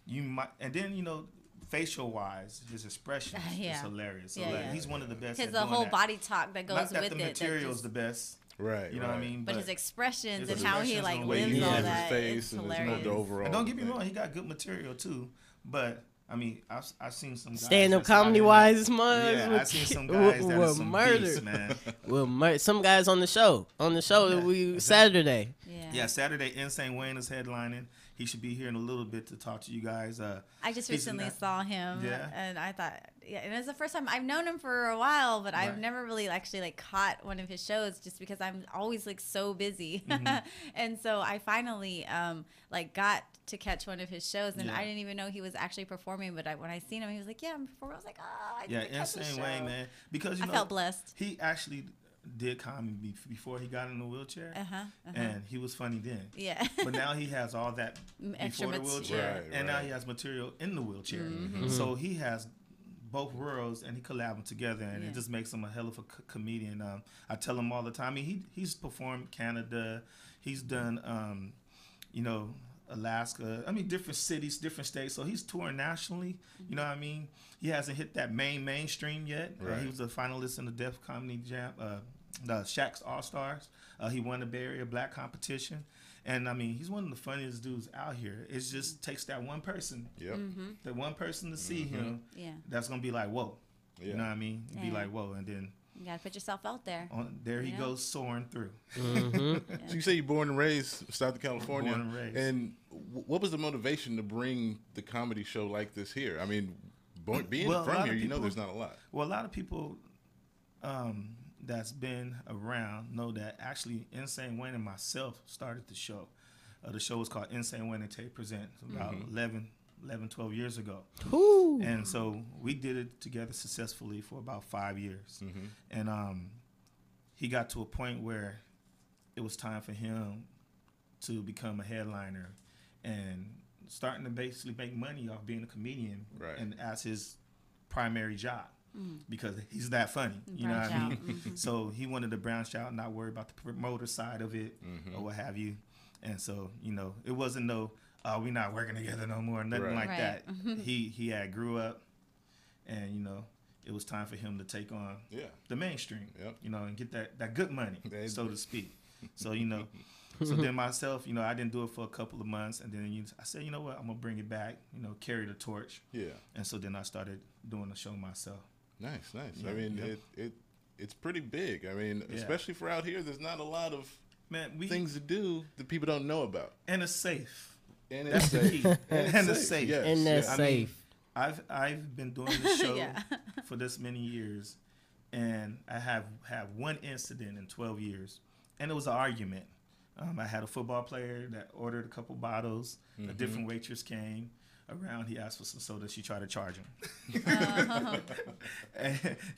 you might, and then, you know, facial wise, his expression is Yeah. hilarious. So Yeah, like, yeah. he's one of the best. His at the doing whole that. body talk that goes Not that with the it. material is just- the best. Right. You know what I mean? but his expressions his and how he expressions like and the way lives he all has his that. face It's and hilarious. the overall. And don't get me thing. wrong, he got good material too. But I mean, I've seen some guys Stand up that's out comedy here- wise, man. Yeah, I've seen some guys that are some beasts, man. Some guys on the show. Yeah. Saturday. Yeah, Saturday, Insane Wayne is headlining. He should be here in a little bit to talk to you guys. I just he's recently not- saw him, Yeah. and I thought, yeah, and it's the first time I've known him for a while, but I've Right. never really actually like caught one of his shows just because I'm always like so busy, and so I finally like got to catch one of his shows, and Yeah. I didn't even know he was actually performing. But when I seen him, he was like, "Yeah, I'm performing." I was like, "Oh, I Yeah, did catch his Insane show." Wayne, man. Because you I know, felt blessed. He actually did comedy before he got in the wheelchair, Uh-huh. and he was funny then. Yeah. But now he has all that Extra before the wheelchair, material. Right, and now right. he has material in the wheelchair. Mm-hmm. So he has both worlds, and he collab them together, and Yeah. it just makes him a hell of a comedian. I tell him all the time. I mean, he's performed Canada. He's done, you know, Alaska. I mean, different cities, different states. So he's touring nationally. You know what I mean? He hasn't hit that mainstream yet. Right. He was a finalist in the Def Comedy Jam, the Shaq's All Stars. He won the Bay Area Black competition. And I mean, he's one of the funniest dudes out here. It just takes that one person, Yep. that one person to see him. Yeah. That's gonna be like, whoa. Yeah. You know what I mean? Be Yeah. like, whoa, and then You gotta put yourself out there. there he You know? goes soaring through. So you say you're born and raised Stockton, California. Born and raised. And what was the motivation to bring the comedy show like this here? I mean, being Well, a from lot here, of you know people- there's not a lot. Well, a lot of people that's been around know that actually Insane Wayne and myself started the show. The show was called Insane Wayne and Tay Present about 11, 12 years ago. Woo. And so we did it together successfully for about 5 years. And he got to a point where it was time for him to become a headliner and starting to basically make money off being a comedian Right. and as his primary job because he's that funny. You know what Branch I out. mean? So he wanted to branch out and not worry about the promoter side of it or what have you. And so, you know, it wasn't no, we're not working together no more, nothing Right. like Right. that. He had grew up and, you know, it was time for him to take on Yeah. the mainstream, Yep. you know, and get that good money, They- so to speak. So, you know, so then myself, you know, I didn't do it for a couple of months. And then I said, you know what, I'm going to bring it back, you know, carry the torch. Yeah. And so then I started doing the show myself. Nice. Yeah, I mean, yeah. it's pretty big. I mean, Yeah. especially for out here, there's not a lot of Man, things to do that people don't know about. and it's safe. And That's it's the safe. key. And it's safe. Yes, And that's yes. I mean, safe. I've been doing this show Yeah. for this many years, and I have had one incident in 12 years, and it was an argument. I had a football player that ordered a couple bottles. A different waitress came around. He asked for some soda. She tried to charge him.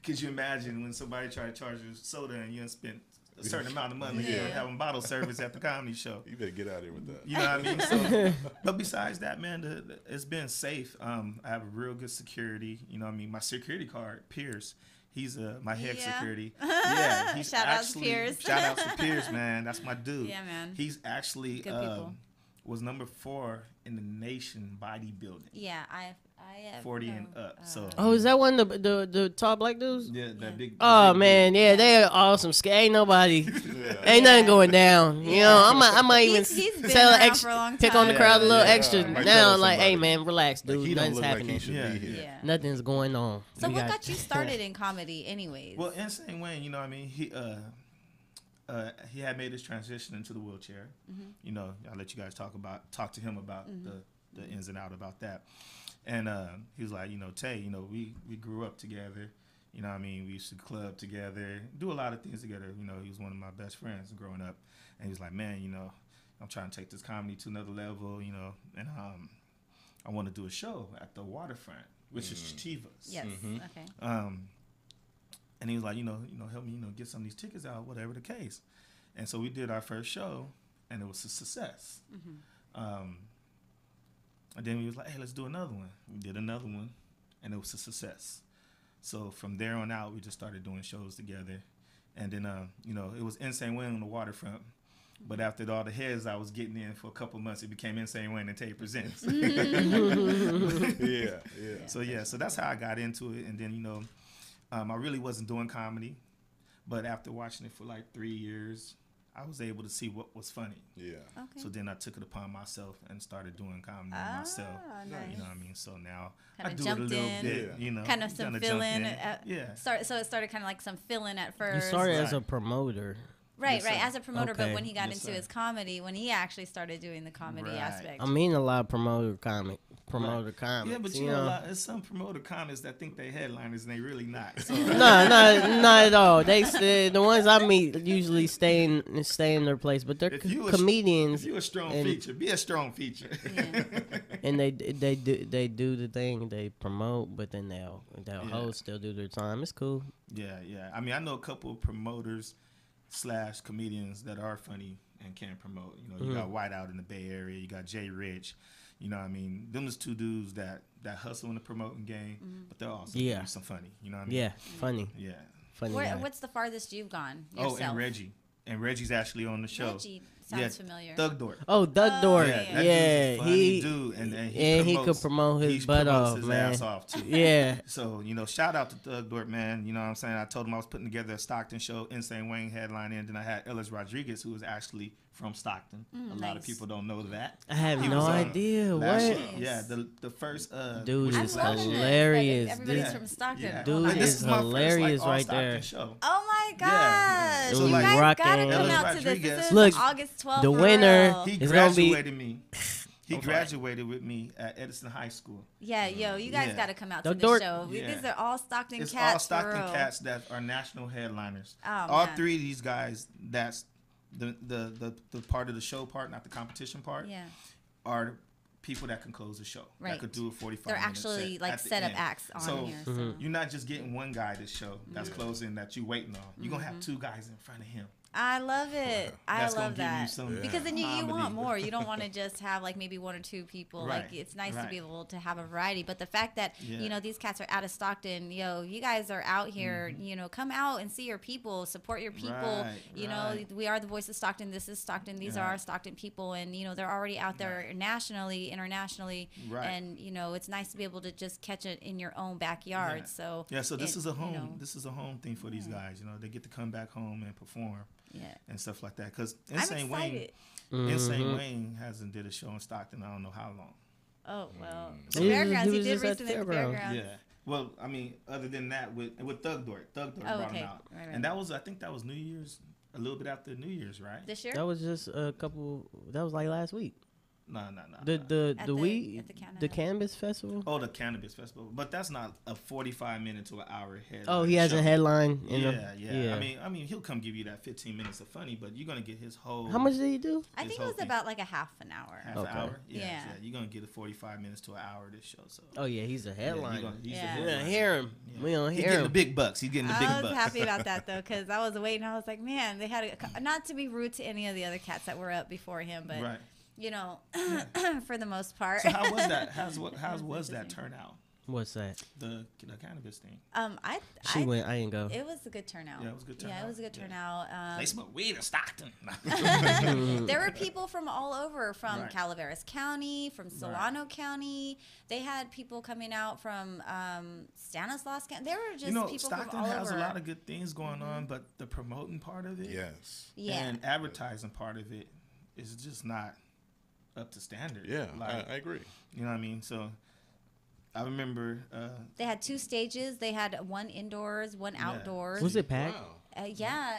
Could you imagine when somebody tried to charge you soda and you spent a certain amount of money Yeah. having bottle service at the comedy show? You better get out of here with that. You know what I mean? So, but besides that, man, it's been safe. I have a real good security. You know what I mean? My security guard, Pierce, he's my head Yeah. security. Yeah, he's Shout out to actually Pierce. shout out to Pierce, man. That's my dude. Yeah, man. He's actually Good people. was number 4 in the nation bodybuilding. Yeah, 40 and up. So Oh, is that one the tall black dudes? yeah, that big. Oh big man, yeah, they are awesome. Ain't nobody, ain't nothing going down. You know, I might even He's been tell around extra, for a long pick on the time. crowd a little Yeah. extra. Might Now, tell like, hey somebody. man, relax, Like, dude. he don't Nothing's look like happening. he should Yeah. be here. Yeah. Nothing's going on. So We what got- got you started in comedy, anyways? Well, Insane Wayne, you know what I mean? He had made his transition into the wheelchair. You know, I'll let you guys talk to him about the ins and out about that. And he was like, you know, Tay, you know, we grew up together. You know what I mean? We used to club together, do a lot of things together. You know, he was one of my best friends growing up. And he was like, man, you know, I'm trying to take this comedy to another level, you know, and I want to do a show at the waterfront, which is Chivas. Yes. Okay. And he was like, you know, help me, you know, get some of these tickets out, whatever the case. And so we did our first show, and it was a success. And then we was like, hey, let's do another one. We did another one, and it was a success. So from there on out, we just started doing shows together. And then, you know, it was Insane Wayne on the waterfront. But after all the heads I was getting in for a couple months, it became Insane Wayne and Tay Presents. Yeah. So that's how I got into it. And then, you know, I really wasn't doing comedy. But after watching it for like 3 years, I was able to see what was funny. Yeah. Okay. So then I took it upon myself and started doing comedy myself. Nice. You know what I mean? So now Kinda I do it a jumped little in. bit, you know. Kind of some kinda fill-in. jumped in. Yeah. So it started kind of like some fill-in at first. You started as a Right. Right, promoter. Yes, right, sir. as a promoter, Okay. but when he got Yes, into sir. his comedy, when he actually started doing the comedy Right. aspect. I mean, a lot of promoter comics. Yeah, but you know, there's some promoter comics that think they headliners and they really not. So. No, not at all. The ones I meet usually stay in their place, but they're If you a- comedians. If you're a strong and- feature, be a strong feature. and they do the thing, they promote, but then they'll host, still do their time. It's cool. Yeah. I mean, I know a couple of promoters / comedians that are funny and can promote. You know, you got White out in the Bay Area. You got Jay Rich. You know what I mean? Them is two dudes that hustle in the promoting game, but they're also do some funny. You know what I mean? Yeah, funny. Yeah. Funny guy. What's the farthest you've gone Oh, yourself? and Reggie. And Reggie's actually on the show. Reggie sounds familiar. Thug Dork. Oh, Doug Dork. that dude's Yeah, a funny dude, and he could promote his butt promotes off, his man. ass off too. Yeah. So, you know, shout out to Thug Dork, man. You know what I'm saying? I told him I was putting together a Stockton show, Insane Wayne headline, and then I had Ellis Rodriguez, who was actually from Stockton. A lot of nice. people don't know that. I have He no was on idea. last What? year. Yeah, the first Dude I'm is loving this, that hilarious. everybody's Yeah. from Stockton. Yeah. Dude Nice. This is my first, hilarious all right Stockton there. show. Oh my Yeah. gosh! So, You like, guys rocking gotta come Ellis out to this. Rodriguez. This is Look, August 12th. the for winner- real. He It's gonna be- graduated me. He graduated with me at Edison High School. Yeah, yo, you guys Yeah. got to come out The to the Dork- show. Yeah. These are all Stockton It's cats. all Stockton for real. cats that are national headliners. Oh, all man. three of these guys, that's the part of the show part, not the competition part, Yeah. are people that can close the show. Right. That could do a 45 They're minute actually set like at the setup end. acts on So here. So. you're not just getting one guy this show that's closing that you waiting on. You're going to have two guys in front of him. I love it. I That's gonna love give you that. some Because then you comedy. want more. You don't want to just have like maybe one or two people. Right, Like it's nice to right. be able to have a variety. But the fact that Yeah. you know these cats are out of Stockton, yo, you guys are out here. You know, come out and see your people, support your people. Right, you know, right. we are the voice of Stockton. This is Stockton. These are our Stockton people, and you know they're already out there nationally, internationally, Right. and you know it's nice to be able to just catch it in your own backyard. Yeah. So So this is a home. You know, This is a home thing for these guys. You know, they get to come back home and perform. yeah. And stuff like that. Because I'm Insane Wayne, excited. Insane Wayne hasn't did a show in Stockton. I don't know how long. Oh well, the He was- fairgrounds. he He was did just at recently at the Fairgrounds. fairgrounds. Yeah. Well, I mean, other than that, with Thug Dork brought okay. him out, Right. and that was, I think, that was New Year's, a little bit after New Year's, right? This year? That was just a couple. That was like last week. No. The At the- weed, at the Canada. the cannabis festival. Oh, the Cannabis Festival, but that's not a 45-minute to an hour headline. Oh, he has show. a headline. In Yeah. I mean, he'll come give you that 15 minutes of funny, but you're gonna get his whole. How much did he do? I his think it whole was thing. about like a half an hour. Half Okay. an hour? Yeah. You're gonna get a 45 minutes to an hour this show. So. Oh yeah, he's a headline. He's Yeah. the We don't headliner. hear him. Yeah. We don't He's hear getting the him. big bucks. He's getting the big I was bucks. happy about that though, because I was waiting. I was like, man, they had not to be rude to any of the other cats that were up before him, but Right. you know, for the most part. So how was that? How was that turnout? What's that? The cannabis thing. She went. I didn't go. It was a good turnout. Yeah, it was a good turnout. Yeah, it was a good turnout. They smoke weed in Stockton. There were people from all over, from Right. Calaveras County, from Solano County. They had people coming out from Stanislaus County. There were just people Stockton from all has over. a lot of good things going on, but the promoting part of it, Yes. Yeah. and advertising part of it is just not up to standard. Yeah, Like, I agree. you know what I mean? So I remember They had 2 stages. They had one indoors, one outdoors. Was it packed? Wow. Yeah,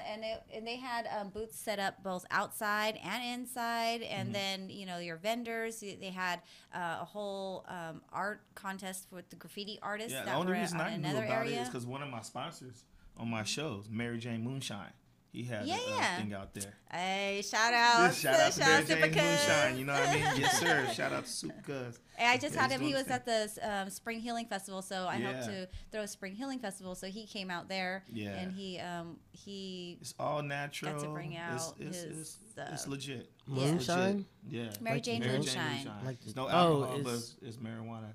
and they had booths set up both outside and inside, and then your vendors. They had a whole art contest with the graffiti artists. yeah, the that only were reason on I knew another about it area. is because one of my sponsors on my shows, Mary Jane Moonshine, he had Yeah, a yeah. thing out there. Hey, shout out! Shout out to Mary Super Jane Cuz. Moonshine. You know what I mean? Yes, sir. Shout out to Super Cuz. Hey, I just Yeah, had he's him. He doing was his at the Spring Healing Festival, so I helped Yeah. to throw a Spring Healing Festival. So he came out there, Yeah. and he It's all natural. got to bring out it's legit. Moonshine? Yeah. Mary Jane Moonshine. Like It's no oh, alcohol, but it's- it's marijuana.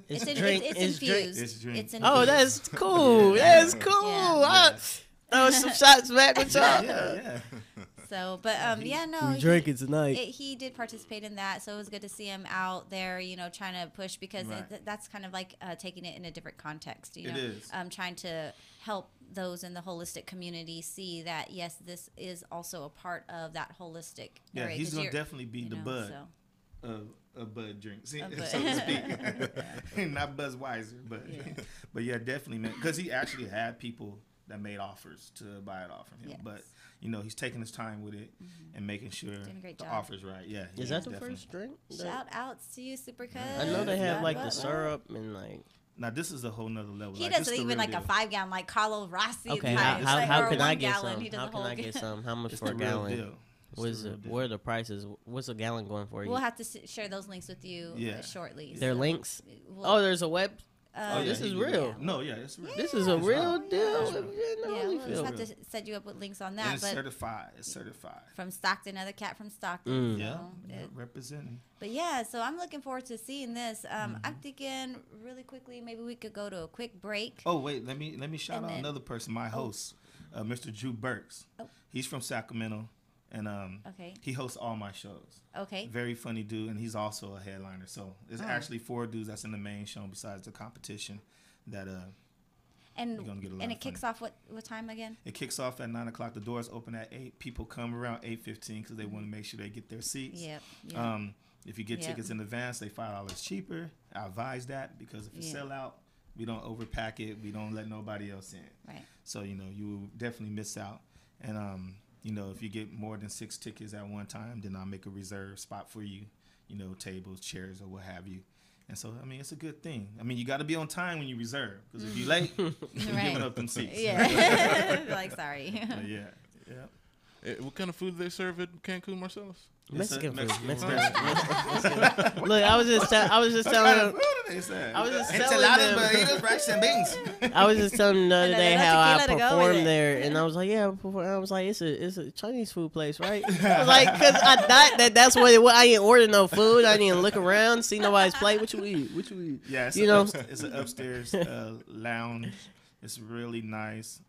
It's It's, drink. it's It's drink. infused. It's drink. It's Oh, infused. that's cool. That's cool. Yeah. Throw some shots back with y'all. Yeah. So, but no, We drinking tonight. He did participate in that, so it was good to see him out there, trying to push because Right. that's kind of like taking it in a different context. It is. Trying to help those in the holistic community see that yes, this is also a part of that holistic. Yeah, area, he's 'cause gonna you're- definitely be the bud so. of a bud drink, see, A bud. so to speak. Not Buzzweiser, but but yeah, definitely, man. Because he actually had people that made offers to buy it off from him, Yes. but he's taking his time with it and making sure Doing a great the job. offer's right. Yeah, Is that the definitely. first drink? Shout outs to you, Super Cuz. I know they have like the What? syrup and like. Now this is a whole nother level. He like, doesn't this the even real like deal. a 5-gallon like Carlo Rossi. Okay, type. It's like- how or can a I 1 get gallon. some? He does How a can whole I get some? How much It's for the a real gallon? deal. It's What's the it? real deal. Where are the prices? What's a gallon going for you? We'll have to share those links with you Yeah. shortly. Their so links. we'll- Oh, there's a web. Oh, this yeah, is he- real. No, yeah, it's real. This is a It's real real. deal. It's real. Yeah, we'll just Holyfield. have to set you up with links on And that. it's But certified. It's certified. from Stockton, another cat from Stockton. Yeah, so representing. But yeah, so I'm looking forward to seeing this. Mm-hmm. I'm thinking really quickly, maybe we could go to a quick break. Oh wait, let me shout And out then- another person, my host, Mr. Drew Burks. Oh. He's from Sacramento, and Okay. he hosts all my shows. Okay. Very funny dude, and he's also a headliner. So there's Oh. actually 4 dudes that's in the main show besides the competition. That And you're gonna get a lot and of it kicks fun. off what time again? It kicks off at 9:00. The doors open at 8. People come around 8:15 because they want to make sure they get their seats. Yep. If you get Yep. tickets in advance, they $5 cheaper. I advise that because if you Yeah. sell out, we don't overpack it. We don't let nobody else in. Right. So you will definitely miss out. And if you get more than 6 tickets at one time, then I'll make a reserve spot for you. Tables, chairs, or what have you. And so it's a good thing. You got to be on time when you reserve because if you're late, you're giving up them seats. Yeah. Like sorry. But yeah. What kind of food do they serve at Cancun, Marcellus? Mexican food. Mexican Mexican. Look, I was just telling them. What do they say? I was just Enchiladas, telling them. burritos, rice, and beans. I was just telling them the other And day then how I tequila to go with performed it. there, and I was like, "Yeah," I was like, "It's a Chinese food place, right?" I was like, "Cause I thought that's what it was. I didn't order no food. I didn't look around, see nobody's plate. What you eat? What you eat?" Yeah, it's it's an upstairs lounge. It's really nice.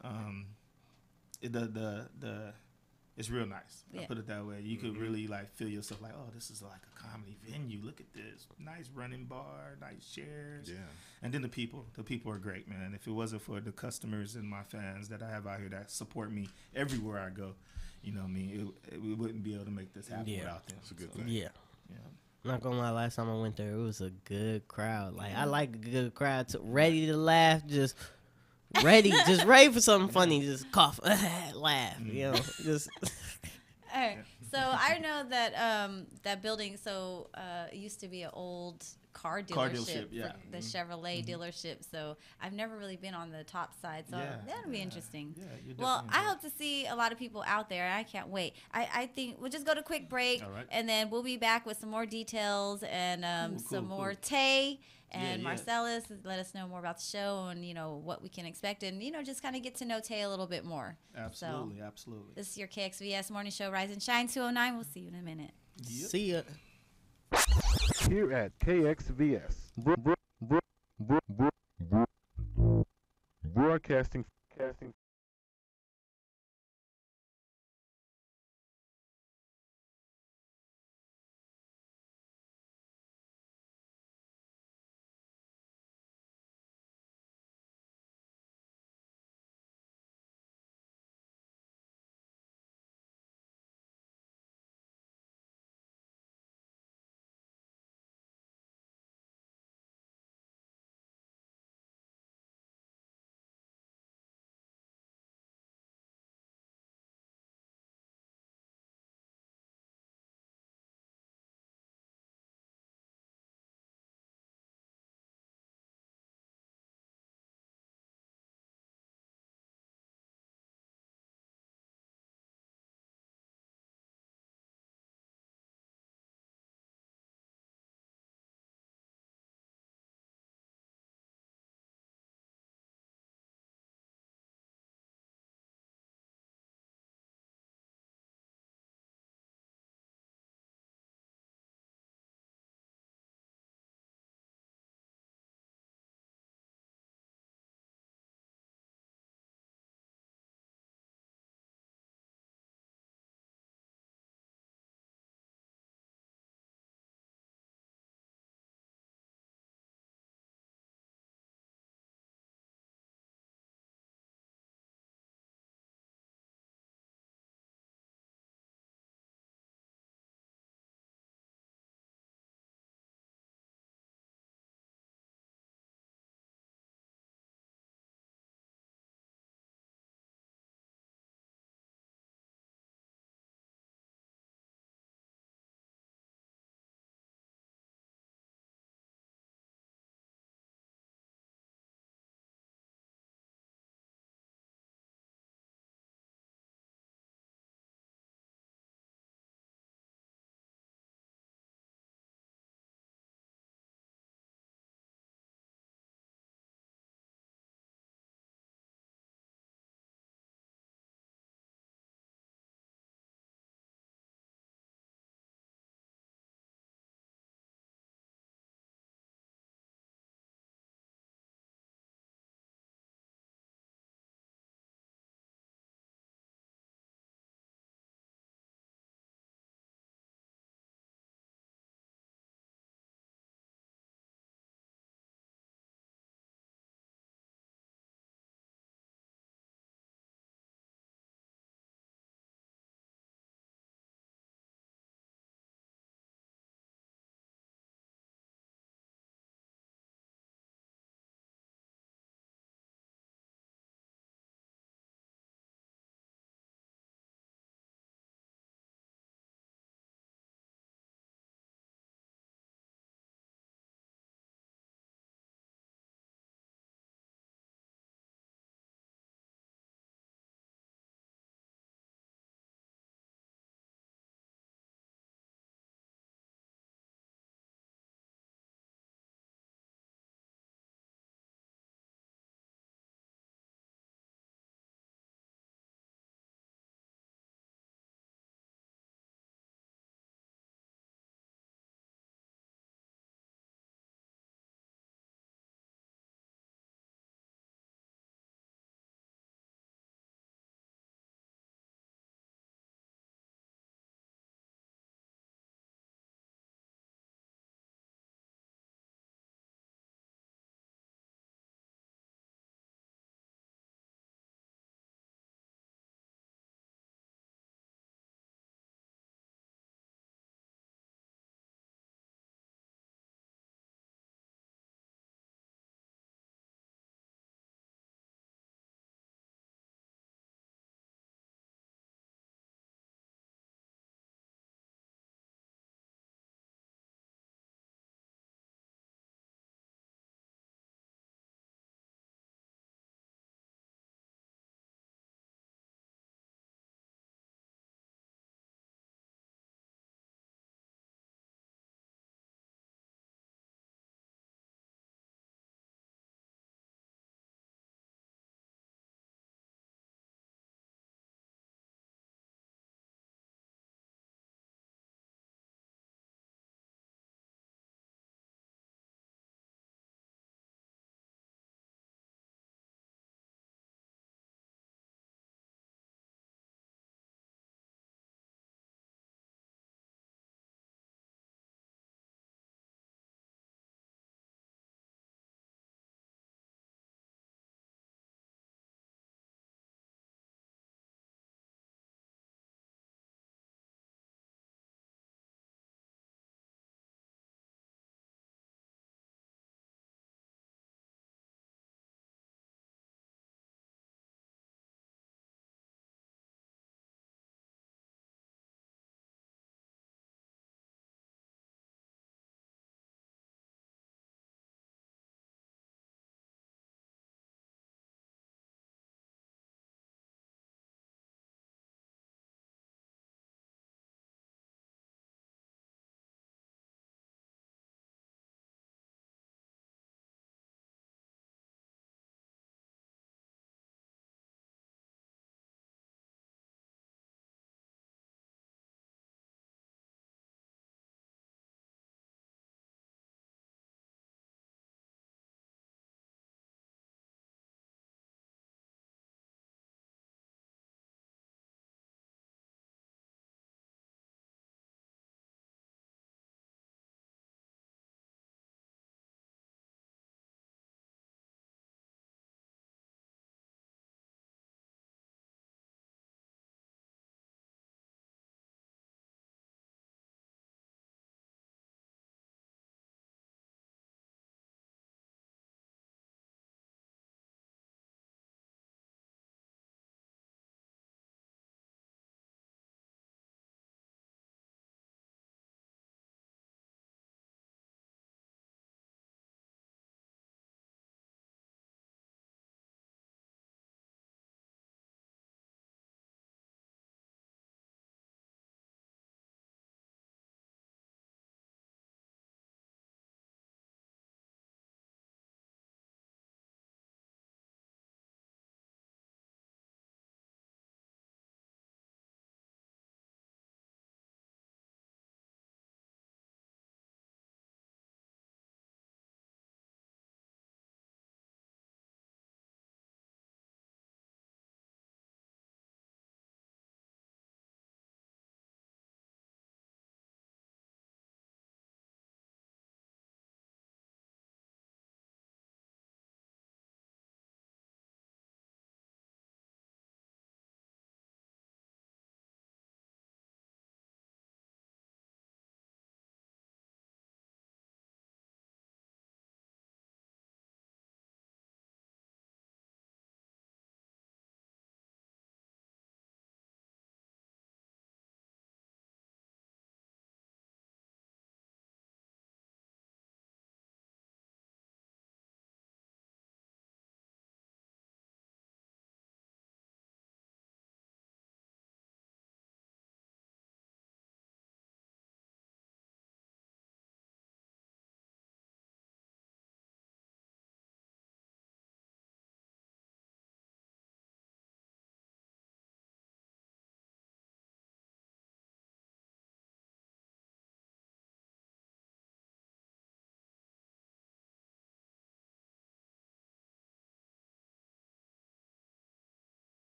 It's real nice. Yeah. I put it that way. You could really feel yourself like, oh, this is like a comedy venue. Look at this, nice running bar, nice chairs. Yeah. And then the people are great, man. If it wasn't for the customers and my fans that I have out here that support me everywhere I go, we wouldn't be able to make this happen without them. It's a good So, thing. Yeah. yeah. Not gonna lie, last time I went there, it was a good crowd. Like I like a good crowd, ready to laugh, just ready for something funny, just cough, laugh, just. All right. So I know that that building. So it used to be an old car dealership, yeah. for the Chevrolet dealership. So I've never really been on the top side. So that'll be interesting. Yeah, you're Well, definitely I hope to see a lot of people out there. I can't wait. I think we'll just go to a quick break, All right. and then we'll be back with some more details and some more Tay and Yeah. Marcellus. Let us know more about the show and what we can expect, and just kind of get to know Tay a little bit more. Absolutely, So, absolutely. this is your KXVS morning show, Rise and Shine 209. We'll see you in a minute. See ya. Here at KXVS, Broadcasting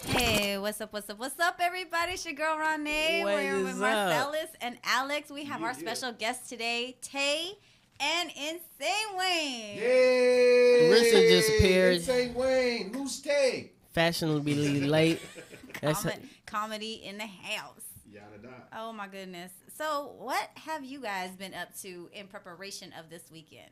Hey, what's up, everybody? It's your girl, Ronee. What We're is with up? Marcellus and Alex. We have our special guest today, Tay and Insane Wayne. Yay! Rissa just appeared. Insane Wayne. Who's Tay? Fashionably late. That's Comedy in the house. Oh, my goodness. So, what have you guys been up to in preparation of this weekend?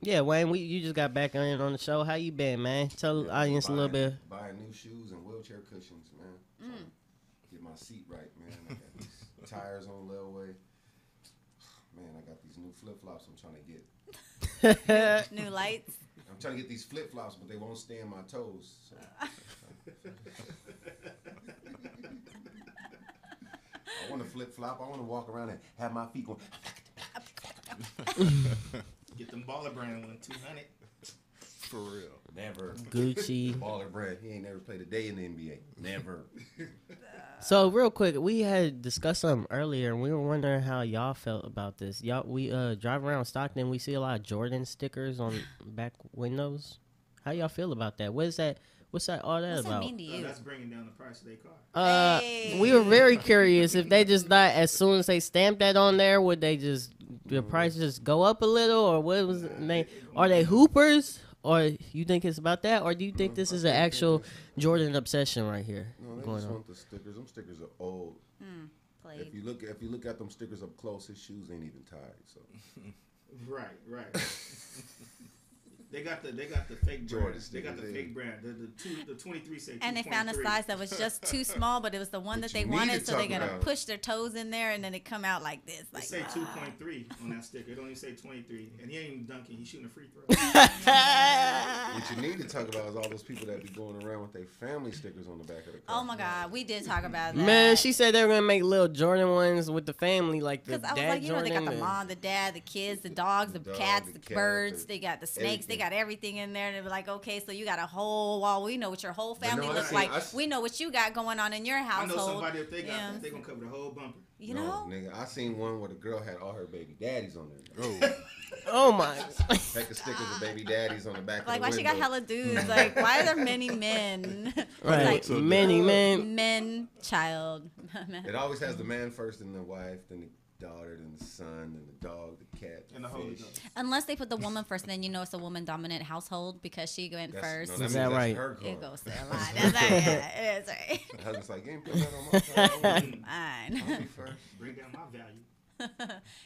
Yeah, Wayne, you just got back on the show. How you been, man? Tell the audience a little bit. Buying new shoes and wheelchair cushions, man. Trying to get my seat right, man. I got these tires on layaway. Man, I got these new flip-flops I'm trying to get. New lights? I'm trying to get these flip-flops, but they won't stay in my toes. So. I want to flip-flop. I want to walk around and have my feet going. Get them baller brand 200. For real. Never. Gucci. Baller brand. He ain't never played a day in the NBA. Never. So real quick, we had discussed something earlier, and we were wondering how y'all felt about this. We drive around Stockton, we see a lot of Jordan stickers on back windows. How y'all feel about that? What's that all that What's about? that mean to you? That's bringing down the price of their car. We were very curious if they just thought as soon as they stamped that on there, would they just the price just go up a little, or what was they? Are they hoopers, or you think it's about that, or do you think this is an actual Jordan obsession right here? No, they going just on? want the stickers. Them stickers are old. Played. If you look at them stickers up close, his shoes ain't even tied. So Right. They got the fake Jordan brand. They got the stickers, fake brand. The 23 say And they found a 2.3. size that was just too small, but it was the one But that they you need wanted, to so they're talk going to about- push their toes in there, and then it come out like this. It Like, say 2.3 on that sticker. It don't even say 23. And he ain't even dunking. He's shooting a free throw. what you need to talk about is all those people that be going around with their family stickers on the back of the car. oh, my God. We did talk about that. Man, she said they were gonna make little Jordan ones with the family, like the Because I was dad like, you know, Jordan. they got the and- mom, the dad, the kids, the dogs, the dog, cats, the the cat, birds. the- They got the snakes. everything. They got everything in there. And they were like, okay, so you got a whole wall. We know what your whole But family no, I looks see- like. I see- We know what you got going on in your I household. know somebody, if they got Yeah. that, they going to cover the whole bumper. You No, know? nigga, I seen one where the girl had all her baby daddies on there. Oh, Oh my! Take the stickers of baby daddies on the back Like, of why the she window. got hella dudes? Like, why are there many men? Right, Like, So many men. men, child. It always has the man first, and the wife, then the daughter, then the son, then the dog, the cat, And the Holy fish. Ghost. Unless they put the woman first, then you know it's a woman-dominant household because she went first. No, Is means that that's right? Her car. It goes there a lot. That's right. Yeah, it is right. The husband's like, you ain't put that on my car. I'll Fine. be first. Bring down my value.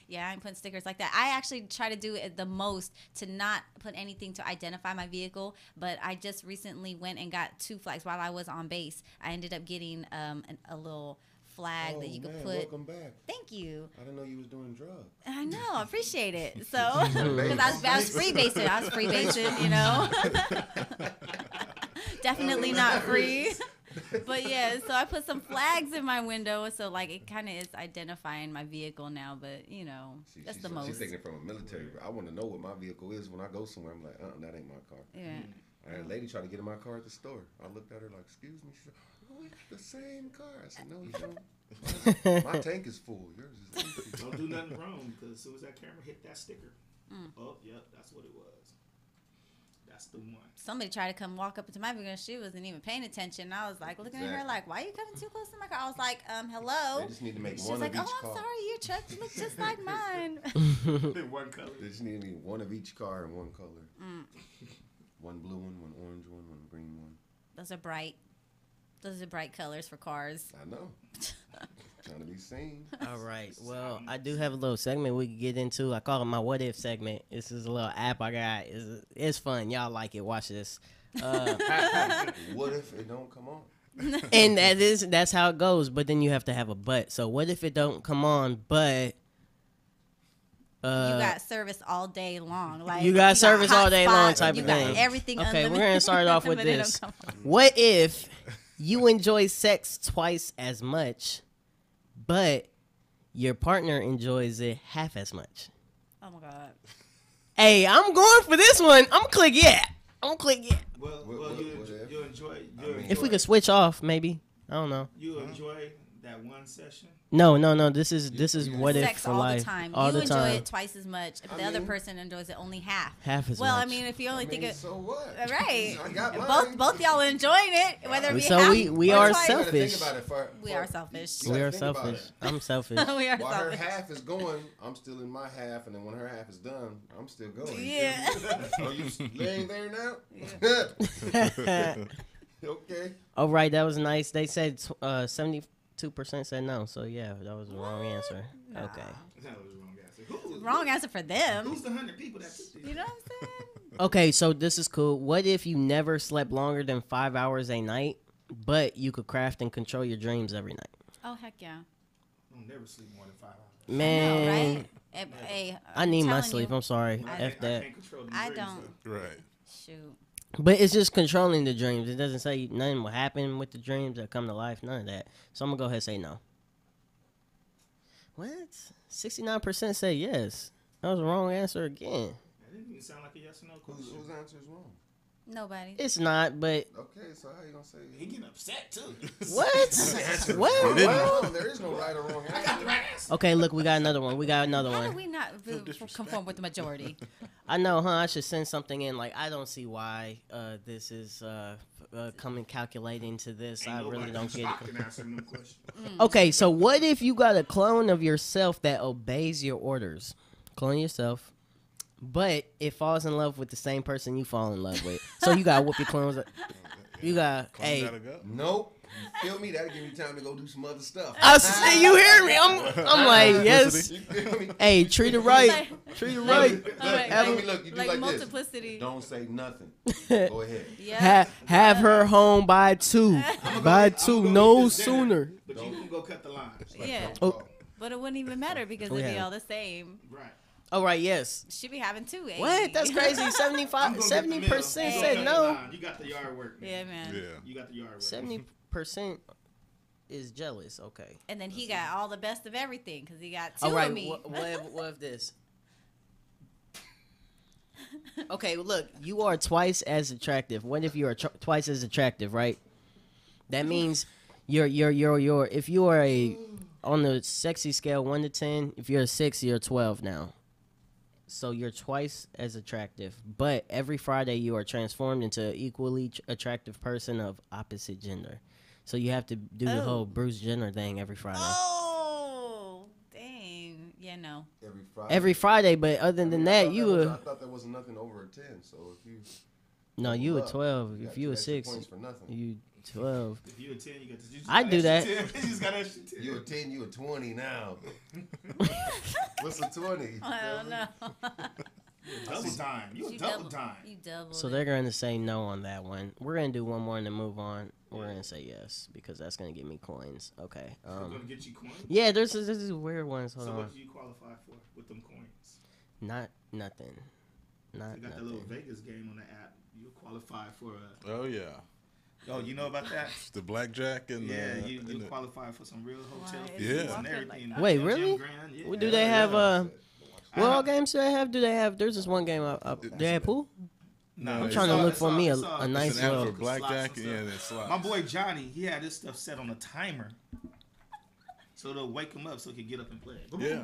Yeah, I ain't putting stickers like that. I actually try to do it the most to not put anything to identify my vehicle, but I just recently went and got 2 flags while I was on base. I ended up getting a little flag that you could man, put. welcome back. Thank you. I didn't know you was doing drugs. I know. I appreciate it. So, because I was free basing. I was free basing, you know. Definitely not free. But yeah, so I put some flags in my window, so like it kind of is identifying my vehicle now. But you know, that's the most. She's taking it from a military. I want to know what my vehicle is when I go somewhere. I'm like, that ain't my car. Yeah. I had a lady try to get in my car at the store. I looked at her like, excuse me. She said, oh, we got the same car. I said, no, you don't. My tank is full. Yours is empty. Don't do nothing wrong, because as soon as that camera hit that sticker, oh, yep, that's what it was. That's the one. Somebody tried to come walk up into my vehicle and she wasn't even paying attention. I was like looking at her like, why are you coming too close to my car? I was like, hello. They just need to make She one was like, of each oh, I'm car. sorry, your truck looks just like mine. One color. They just need to be one of each car and one color. One blue one orange one green one. Those are bright. Those are bright colors for cars. I know. Trying to be seen. All right. Well, I do have a little segment we can get into. I call it my "What If" segment. This is a little app I got. It's fun. Y'all like it. Watch this. What if it don't come on? And that's how it goes. But then you have to have a but. So what if it don't come on? But you got service all day long. Like you got service all day long type you of thing. got everything. Okay, unlimited, we're gonna start off with but it don't this. come on. What if you enjoy sex twice as much, but your partner enjoys it half as much? Oh my God. Hey, I'm going for this one. I'm gonna click yeah. Well, you enjoy. If we could switch off, maybe. I don't know. You enjoy that one session, No. This is what if Sex for all life. the time. All You the enjoy time. it twice as much. If the other person enjoys it only half. Half as well, much. I mean, if you only think of so what? Right. I got mine. both y'all enjoying it, whether it be So half we or are twice. selfish. We are selfish. We are selfish. I'm selfish. We are While selfish. her half is going, I'm still in my half, and then when her half is done, I'm still going. Yeah. Are you laying there now? Okay. All right, that was nice. They said 72% said no. So yeah, that was the wrong answer. Nah. Okay. That was the wrong answer. Wrong answer for them. Who's the 100 people that took this? You know what I'm saying? Okay, so this is cool. What if you never slept longer than 5 hours a night, but you could craft and control your dreams every night? Oh heck yeah. I'll never sleep more than 5 hours. Man, I know, right? Hey, I need my telling sleep. you, I'm sorry. F that. I don't. Right. Shoot. But it's just controlling the dreams. It doesn't say nothing will happen with the dreams that come to life. None of that. So I'm gonna go ahead and say no. What? 69% say yes. That was the wrong answer again. That didn't even sound like a yes or no question. Whose answer is wrong? Nobody. It's not, but Okay, so how you gonna say? He getting upset too. what? Well, What? there is no right or wrong answer. I got the right answer. Okay, look, we got another one. How do one. we not conform with the majority? I know, huh? I should send something in. Like, I don't see why this is coming calculating to this. I really don't get it. Okay, so what if you got a clone of yourself that obeys your orders? Clone yourself, but it falls in love with the same person you fall in love with. So you gotta whoop your clones. You got hey. Nope. You feel me? That'll give me time to go do some other stuff. You hear me? I'm like, yes. Hey, treat it right. Treat it right. Look, you do like multiplicity. This. Don't say nothing. Go ahead. Yeah. Have her home by 2. By 2, no sooner. But you can go cut the lines. Yeah. Oh. But it wouldn't even matter because it'd be all the same. Right. Oh, right, yes. She be having 2. What? That's crazy. 70% said no. You got the yard work. Yeah, man. Yeah. You got the yard work. 70% is jealous. Okay. And then he got all the best of everything because he got 2 All right. of me. What of this? Okay, look, you are twice as attractive. What if you are twice as attractive, right? That means you're if you are on the sexy scale 1 to 10, if you're a 6, you're a 12 now. So you're twice as attractive, but every Friday you are transformed into an equally attractive person of opposite gender. So you have to do the whole Bruce Jenner thing every Friday. Oh, dang. Yeah, no. Every Friday, but other than that, I thought there was nothing over a 10. So if you no, you a 12. If you a 6, you 12. If you a 10, you got to. I do that. You just got extra 10. You a 10, you a 20 now. What's a 20? I don't know. Double time. You double time. You double. So they're going to say no on that one. We're going to do one more and then move on. We're going to say yes because that's going to get me coins. Okay. Going to get you coins? Yeah, there's weird ones. Hold on. What do you qualify for with them coins? Nothing. You got that little Vegas game on the app. You qualify for a... Oh, yeah. Oh, you know about that? The blackjack and you qualify for some real hotel fees and everything. Wait, really? Yeah. Do they have what all games do they have? Do they have? There's this one game. Do they have pool? No, I'm trying to look for me a nice an app little for blackjack. Yeah, and slots. My boy Johnny, he had this stuff set on a timer, so they'll wake him up so he can get up and play. Yeah.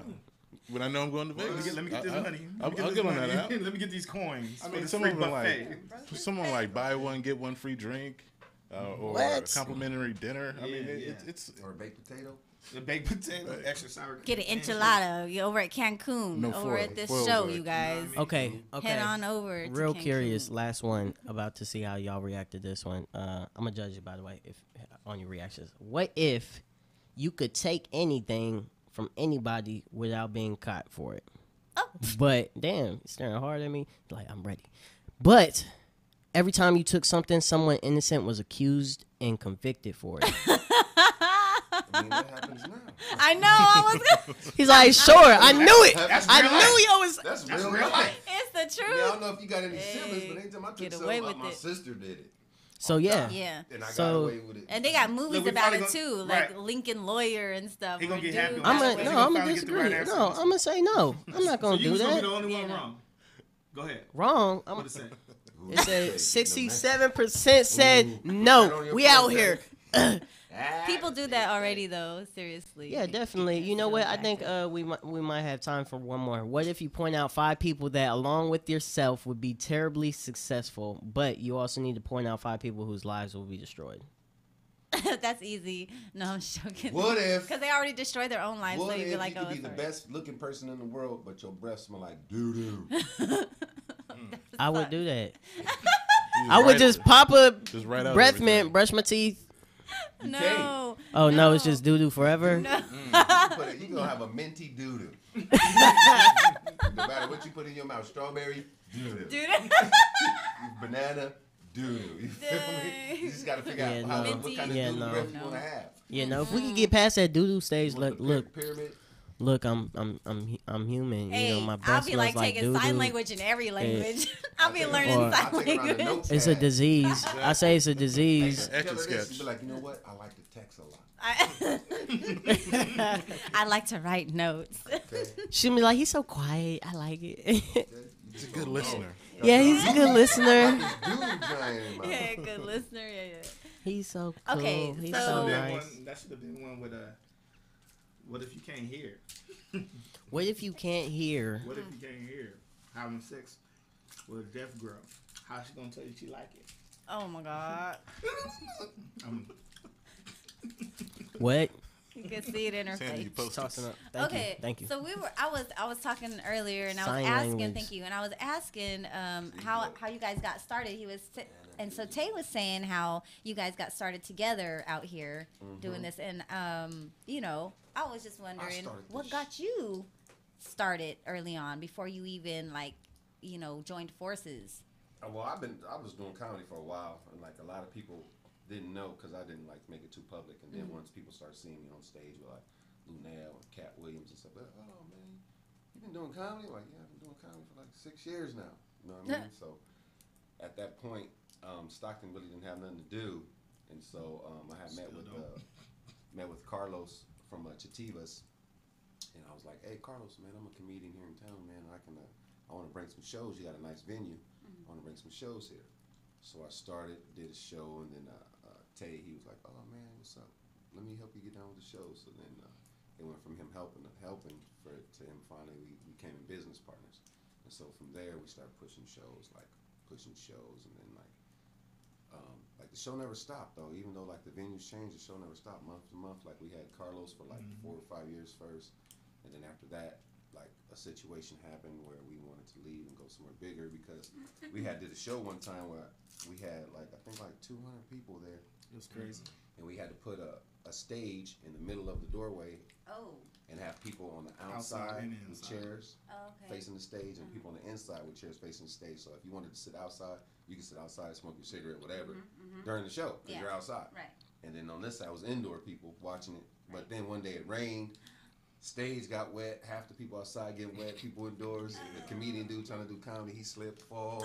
When I know I'm going to Vegas, let me get this money. I'll get on that app. Let me get these coins. I mean, someone like buy one get one free drink, or a complimentary dinner. I mean, it's or a baked potato. The baked potato, extra sour. Get an enchilada. You're over at Cancun. Over at this show, you guys. Okay. Head on over. Real to curious. Last one. About to see how y'all react to this one. I'm gonna judge you, by the way, if on your reactions. What if you could take anything from anybody without being caught for it? Oh. But damn, you're staring hard at me. Like, I'm ready. But every time you took something, someone innocent was accused and convicted for it. I mean, that happens now. I know. I was. He's like, sure. I knew it. I knew y'all was. That's real life. It's the truth. I, mean, I don't know if you got any siblings, but anytime I took Get something away about with my it. sister did it. So yeah. Yeah. And I got away with it. And they got movies about it too, like right. Lincoln Lawyer and stuff. He gonna get happy. I'm gonna disagree. No, I'm gonna say no. I'm not gonna do that. You're the only one wrong. Go ahead. Wrong. What it say? It said 67% said no. We out here People do that already, though. Seriously. Yeah, definitely. You know what? I think we might have time for one more. What if you point out 5 people that, along with yourself, would be terribly successful, but you also need to point out 5 people whose lives will be destroyed? That's easy. No, I'm joking. What if? Because they already destroyed their own lives, so What you'd if be like, you oh, could be the sorry. best looking person in the world, but your breath smell like doo doo? I would do that. I would just pop a right out breath mint, brush my teeth. No. Oh no, it's just doo doo forever. No. You gonna have a minty doo doo. No matter what you put in your mouth, strawberry doo doo, banana doo doo. You feel me? You just gotta figure out what kind of doo doo breath you wanna have. Yeah, no. If we could get past that doo doo stage, look. Pyramid. Look, I'm human. Hey, you know, my I'll breath be smells like taking doo-doo. sign language in every language. I'll be Or- learning sign language. It's a disease. I say it's a disease. Tell her this, you be like, you know what? I like to text a lot. I like to write notes. She'll be like, he's so quiet. I like it. He's a good listener. Yeah, he's a good listener. Yeah, good listener. Yeah. He's so cool. Okay, He's so- so nice. That should have been one with what if you can't hear? What if you can't hear? What if you can't hear? Having sex with a deaf girl. How's she gonna tell you she like it? Oh my God. What? You can see it in her Sandy, face. you post Tossing this. up. Thank Okay, you. Thank you. so I was talking earlier, and I was Sign asking. language. Thank you. And I was asking how you guys got started. And so Tay was saying how you guys got started together out here doing this, and you know, I was just wondering what got you started early on before you even joined forces. Well, I was doing comedy for a while, and like a lot of people didn't know because I didn't like make it too public. And then once people started seeing me on stage with like Lunel and Cat Williams and stuff, like, oh man, you been doing comedy? Like, yeah, I've been doing comedy for like 6 years now. You know what I mean? So at that point, Stockton really didn't have nothing to do, and so I had met with Carlos from Chativas, and I was like, hey Carlos, man, I'm a comedian here in town, man. I want to bring some shows. You got a nice venue. I want to bring some shows here. So I did a show, and then Tay, he was like, oh man, what's up? Let me help you get down with the show. So then it went from him helping to him finally we became business partners. And so from there we started pushing shows, and then like the show never stopped though. Even though like the venues changed, the show never stopped month to month. Like we had Carlos for like 4 or 5 years first, and then after that, like a situation happened where we wanted to leave and go somewhere bigger because we did a show one time where we had like I think like 200 people there. It was crazy. And we had to put a stage in the middle of the doorway. Oh. And have people on the outside with chairs facing the stage, and people on the inside with chairs facing the stage. So if you wanted to sit outside, you could sit outside, smoke your cigarette, whatever, during the show because you're outside. Right. And then on this side was indoor people watching it. But then one day it rained. Stage got wet. Half the people outside getting wet. People indoors. The comedian dude trying to do comedy, he slipped, fall.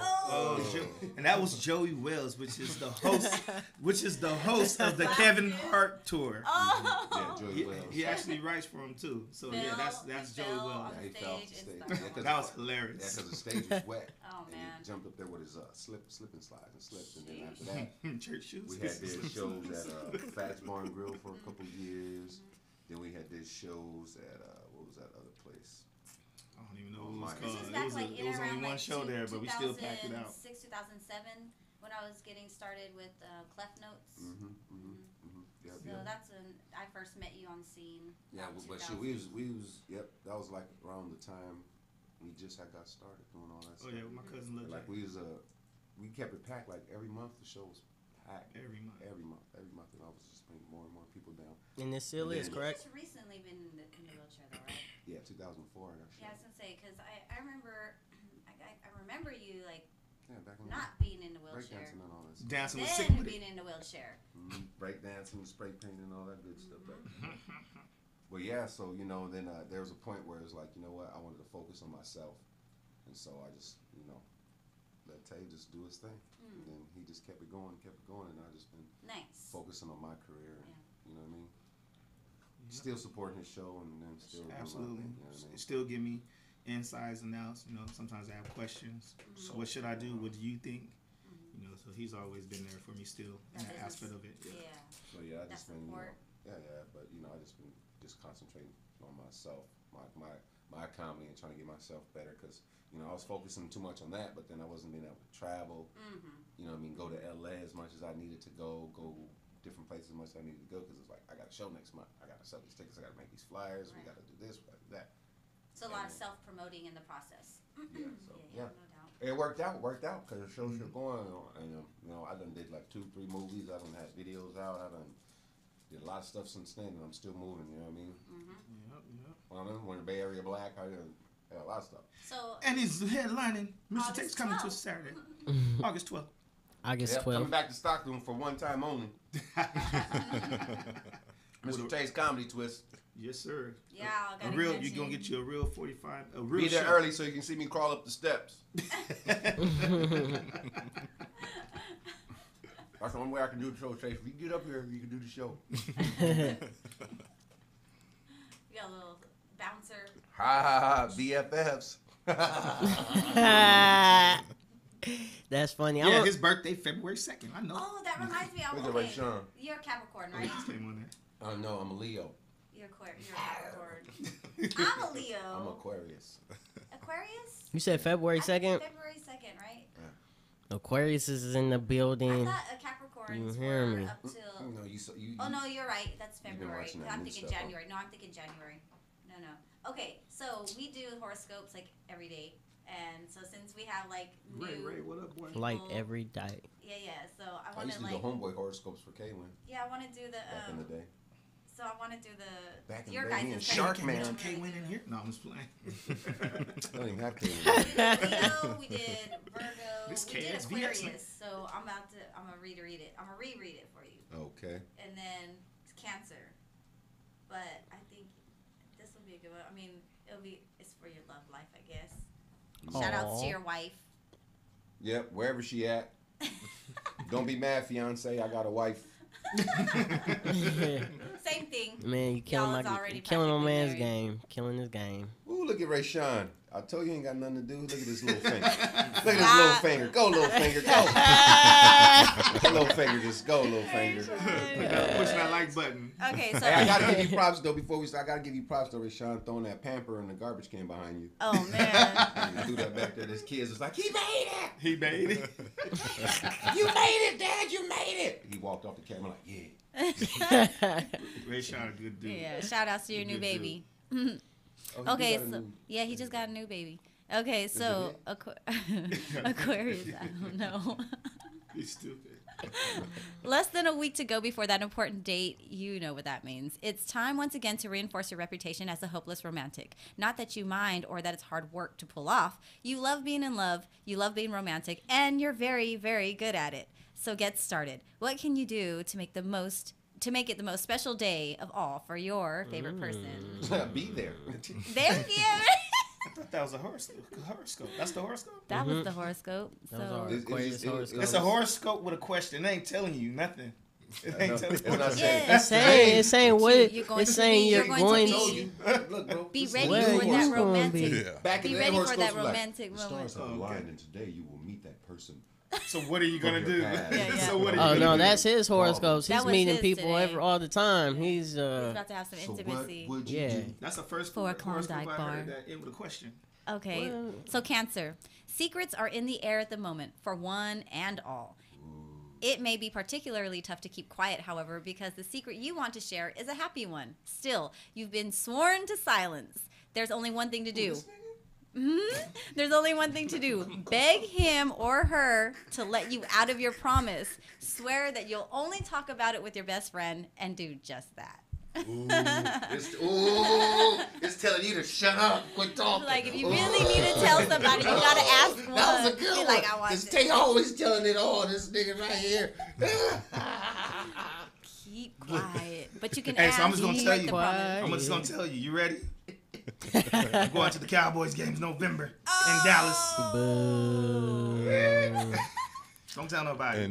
And that was Joey Wells, which is the host of the Kevin Hart tour. Yeah, Joey Wells. He actually writes for him too. So yeah, that's Joey Wells. Yeah, he fell off the stage. That was hilarious. Yeah, because the stage was wet. Oh man. And he jumped up there with his slip and slide and slipped. And then after that, church shoes. we had did shows at Fats Bar and Grill for a couple years. Then we had did shows at what was that other place? I don't even know what it was called. This was back It was only one show there, but we still packed it out. 2006, 2007, when I was getting started with Clef Notes. So that's when I first met you on the scene. Yeah, but shit, we was yep. That was like around the time we just had got started doing all that stuff. Oh yeah, with my cousin Lil Like we kept it packed. Like every month the show was packed. Every month, and I was just bringing more and more people down. And it still is, correct? You've just recently been in the wheelchair, though, right? Yeah, 2004. I got Yeah, I was gonna say because I remember, I remember you like back when not being in the wheelchair, breakdancing and all that stuff. Dancing with then sick with being in the wheelchair. Breakdancing, spray painting, and all that good stuff. Well, yeah. So then there was a point where it was like, you know what? I wanted to focus on myself, and so I just let Tay just do his thing, and then he just kept it going, and I just been focusing on my career. And, you know what I mean? Still supporting his show, and then still absolutely. Doing my thing, you know what I mean? Still give me insides and outs. Sometimes I have questions. So what should I do? What do you think? So he's always been there for me still in that aspect of it. Yeah. So yeah, I just been, support. but I just been concentrating on myself, my comedy, and trying to get myself better because I was focusing too much on that, but then I wasn't being able to travel. Go to LA as much as I needed to go different places as much as I needed to go because it's like I got a show next month, I got to sell these tickets, I got to make these flyers, we got to do this, we got to do that. So a lot of self-promoting in the process. Yeah, no doubt. It worked out because the show's still going on, and I done did like 2-3 movies, I done had videos out, I done did a lot of stuff since then, and I'm still moving. You know what I mean? When the Bay Area Black, I did a lot of stuff. So and he's headlining. Mr. Tate's coming to us Saturday, August 12th. August 12th. Coming back to Stockton for one time only. Mr. Tate's Comedy Twist. Yes, sir. Yeah, you're gonna get you a real 45. A real Be there show. early so you can see me crawl up the steps. That's the only way I can do the show, Chase. If you get up here, you can do the show. You got a little bouncer. Ha, BFFs. That's funny. Yeah, his birthday February 2nd. I know. Oh, that reminds me. Look at Ray Sean. You're a Capricorn, right? No, I'm a Leo. You're a Capricorn. I'm a Leo. I'm Aquarius. Aquarius? You said February 2nd? February 2nd, right? Aquarius is in the building. I thought a Capricorn You hear me? up till... No, oh, no, you're right. That's February. watching that I'm new thinking stuff, January. No, I'm thinking January. No. Okay, so we do horoscopes like every day. And so since we have like new... Ray, what up, boy? Like every day. Yeah. So I I want used to do the homeboy horoscopes for Kaylin. Yeah, I want to do the... back in the day. So I want to do the... Back in your the day, me and guys' Shark Man. Kaylin in here? No, I'm just playing. I don't even have Kaylin. Leo, we did Virgo, This we did KXVS, Aquarius. man. So I'm gonna reread it. I'm gonna reread it for you. Okay. And then it's Cancer. But I think this will be a good one. I mean, it's for your love life, I guess. Shout outs to your wife. Yep, wherever she at. Don't be mad, fiance. I got a wife. Same thing. Man, you killing my man's game. Killing his game. Ooh, look at Ray Sean. I told you he ain't got nothing to do. Look at this little finger. Look at this little finger. Go, little finger. Go. Little finger. Just go, little finger. Push that like button. Okay, so hey, I gotta give you props though. Before we start, I gotta give you props though, Ray Sean, throwing that pamper in the garbage can behind you. Oh man. You do that back there. This kid's just like, he made it. He made it. You made it, Dad. You made it. He walked off the camera like, yeah. Ray Sean, a good dude. Yeah. Shout outs to your new baby. Oh, Okay, so yeah, he just got a new baby. Okay, so Aquarius, I don't know. He's stupid. Less than a week to go before that important date, you know what that means. It's time once again to reinforce your reputation as a hopeless romantic. Not that you mind or that it's hard work to pull off. You love being in love, you love being romantic, and you're very, very good at it. So get started. What can you do to make it the most special day of all for your favorite person? Be there. There you I thought that was a horoscope. That's the horoscope? That was the horoscope. So It's a horoscope with a question. It ain't telling you nothing. It ain't telling you what It's saying what it's saying you're going to Look, bro. be ready for that romantic. Back in Be the ready for horoscopes that were like, romantic the moment. stars have aligned, and today you will meet that person. So what are you gonna do? Yeah. So what are you Oh gonna no, do? that's his horoscopes. That He's was meeting his people today. all the time. He's He's about to have some intimacy. What would you do? That's the first For a horoscope Klondike I bar. heard that end with a question. Okay, so Cancer. Secrets are in the air at the moment for one and all. It may be particularly tough to keep quiet, however, because the secret you want to share is a happy one. Still, you've been sworn to silence. There's only one thing to do. There's only one thing to do. Beg him or her to let you out of your promise. Swear that you'll only talk about it with your best friend and do just that. It's telling you to shut up. Quit talking. Like, if you really need to tell somebody, you gotta ask one. That was a good Be one. like, I want This this. Tay always telling it all. This nigga right here. Keep quiet. But you can Hey, ask. so I'm just gonna tell make you. the promise. I'm just gonna tell you. You ready? I'm going to the Cowboys games November in Dallas. Don't tell nobody.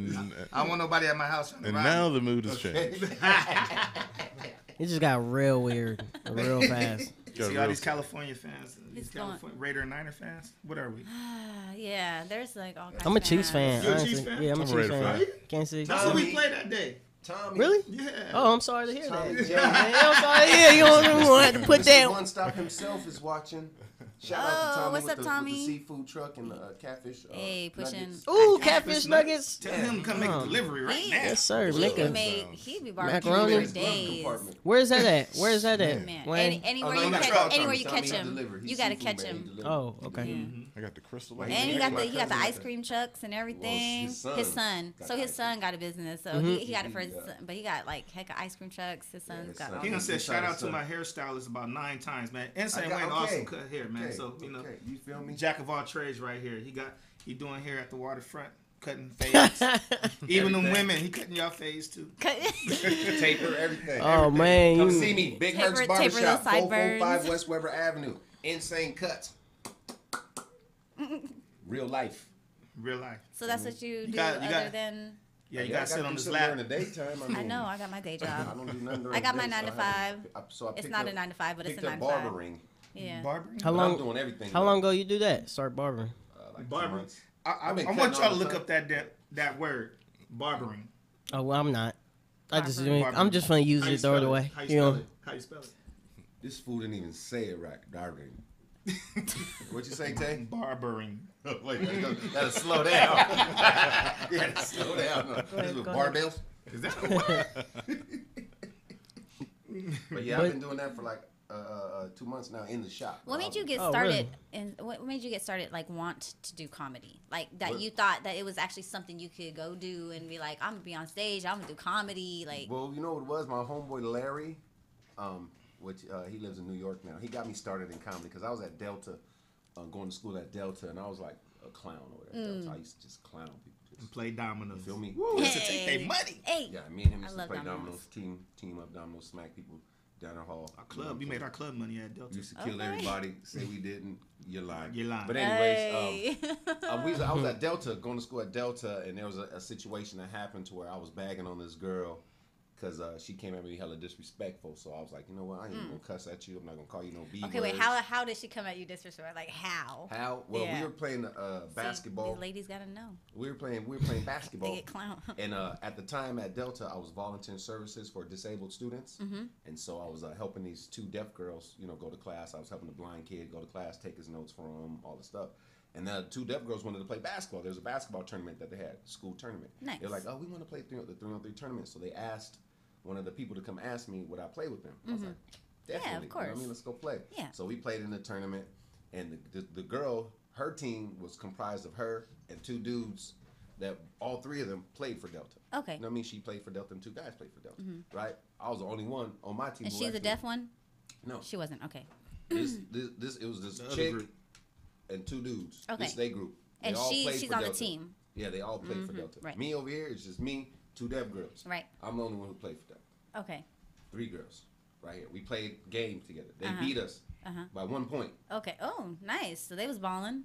I don't want nobody at my house. And now the mood has changed. It just got real weird, real fast. See all these California fans, these He's going- California Raider and Niner fans. What are we? Yeah, there's like all kinds I'm a of Chiefs fan. You're a honestly. Chiefs fan? Yeah, I'm a I'm a Chiefs Raider fan. fan. Kansas City. That's who we played that day. Tommy. Really? Yeah. Oh, I'm sorry to hear Tommy that. J. I'm sorry to hear you don't have to put Mr. that. One Stop himself is watching. Shout out Oh, to Tommy what's with up, the Tommy? seafood truck and the catfish. Hey, pushing. nuggets. Ooh, catfish nuggets. Tell him to come make a delivery right now. Yes, sir. He Make be a made. He be barbecuing macaroni. for days. Where is that at? Where is that at? Man, When? anywhere no, you not catch, truck, anywhere Tommy. you Tommy catch he him, delivered. He's you gotta seafood catch man. He him. delivered. Oh, okay. I got the crystal. Like, And he Yeah, got my the cousin ice got cream trucks and everything. his son His son. got So the his ice son got a business. So he got it for his son. But he got like heck of ice cream trucks. His son's his got son. all He done this. said His shout out to son. my hairstylist about 9 times, man. Insane I got- Wayne okay. awesome cut hair, man. Okay, So you know, okay. You feel me? jack of all trades right here. He doing hair at the waterfront, cutting fades. Even them women, he cutting y'all fades too. Taper, everything. Oh, everything. man, Come you- see me. Big Taper- Hertz taper those Barbershop, sideburns. 445 West Weber Avenue. Insane cuts. Real life. Real life. So that's what you do got- you other got- than. Yeah, you I gotta sit do on this something lap. during the daytime. I know. I got my day I job. don't do nothing during I got the my day, 9 to so I had 5. so I It's picked not up- a 9 to 5, but it's a picked 9 up to 5. barbering. Yeah. Barbering? How But long? I'm doing everything. How long ago you do that? Start barbering. Like 2 Barbering. months. I I've been want cutting y'all all to the look time. up that word, barbering. Oh well, I'm not. I just Barbering. I'm just gonna use How you it, throw it spell away. How you You spell know. it? How you spell it? This fool didn't even say it right. Barbering. What you say, Tay? Barbering. Wait, gotta slow down. You gotta slow down. This with go barbells. Is that a word? But yeah, I've been doing that for like 2 months now in the shop. What made you get Oh, started? really? And what made you get started? Like want to do comedy? Like that What? you thought that it was actually something you could go do and be like, I'm gonna be on stage. I'm gonna do comedy. Like Well, you know what it was? My homeboy Larry, which he lives in New York now. He got me started in comedy because I was at Delta, going to school at Delta, and I was like a clown over there at Delta. I used to just clown people. Just, Play dominoes. you feel me? Woo, Yeah. used to take their money. Hey, Yeah, me and him I used to love play dominoes. dominoes, team up dominoes, smack people down the hall. Our club. We made our club money at Delta. Used to kill Okay. everybody. Say we didn't. You're lying. You're lying. But anyways, Hey. I was at Delta, going to school at Delta, and there was a situation that happened to where I was bagging on this girl because she came at me hella disrespectful. So I was like, you know what? I ain't gonna cuss at you. I'm not gonna call you no B okay, wait. words. How did she come at you disrespectful? Like how? How? Well, Yeah. we were playing See, basketball. these ladies gotta know. We were playing basketball. They get clown. And at the time at Delta, I was volunteering services for disabled students. Mm-hmm. And so I was helping these 2 deaf girls, go to class. I was helping the blind kid go to class, take his notes from him, all the stuff. And the 2 deaf girls wanted to play basketball. There was a basketball tournament that they had, school tournament. Nice. They're like, oh, we want to play the 3-on-3 tournament. So they asked one of the people to come ask me would I play with them. I was like, definitely. Yeah, of You know what I course. mean, let's go play. Yeah. So we played in the tournament, and the girl, her team was comprised of her and 2 dudes that all 3 of them played for Delta. Okay. You know what I mean? She played for Delta and 2 guys played for Delta, right? I was the only one on my team. And who she's the actually- deaf one? No. She wasn't. Okay. It was this The other chick group. and 2 dudes. Okay. This they group. They And all played she's for on the Delta. team. Yeah, they all played for Delta. right. Me over here, it's just me, 2 deaf girls. Right. I'm the only one who played for Delta. Okay. 3 girls right here. We played games together. They Uh-huh. beat us by 1 point. Okay. Oh, nice. So they was balling.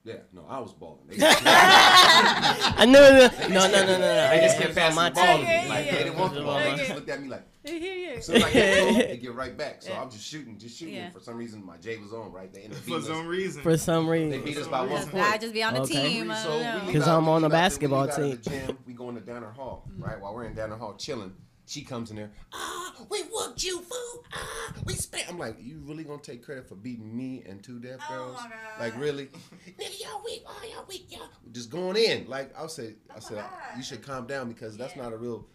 Yeah, no, I was balling. They I knew it. No. They just kept on passing my the ball to team. me. Like, they didn't want the ball. They just looked at me like, Yeah. as soon as I get the ball, they get right back. So I'm just shooting. Yeah. And for some reason, my J was on, right? They ended up For beating some us. reason. For some They reason. beat us by 1 Just, point. I just be on the Okay. team. I don't know. we 'Cause leave out- I'm we on the leave out basketball we leave out of team. the gym, we go into Downer Hall, right? While we're in Downer Hall chilling, she comes in there. We whooped you, fool. We spent. I'm like, you really gonna take credit for beating me and 2 deaf girls? my God. Like really? Nigga, y'all weak. Oh, y'all weak, y'all. Just going in. Like I said, you should calm down because that's not a real,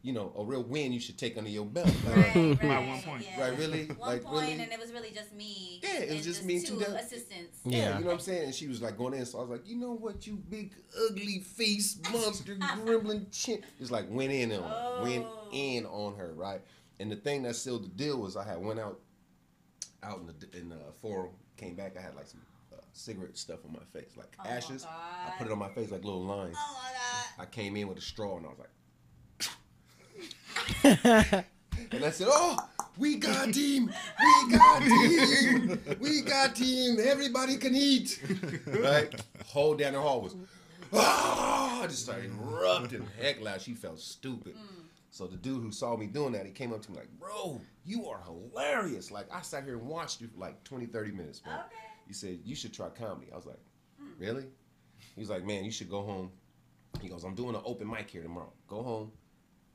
a real win you should take under your belt. Like, Right, By 1 point. Yeah. Right, really? 1 Like, point, really? and it was really just me. Yeah, it was and just me and 2 two deaf- assistants. Yeah. You know what I'm saying? And she was like going in, so I was like, you know what, you big ugly face monster gremlin chin. Just like went in on her, right? And the thing that sealed the deal was I had went out in the forum, came back, I had like some cigarette stuff on my face, like ashes. I put it on my face like little lines. Oh my God. I came in with a straw and I was like, and I said, oh, we got team, everybody can eat. Right? Whole Downer Hall was, I just started erupting heck loud. She felt stupid. So the dude who saw me doing that, he came up to me like, bro, you are hilarious. Like, I sat here and watched you for like 20, 30 minutes, man. Okay. He said, you should try comedy. I was like, really? He was like, man, you should go home. He goes, I'm doing an open mic here tomorrow. Go home,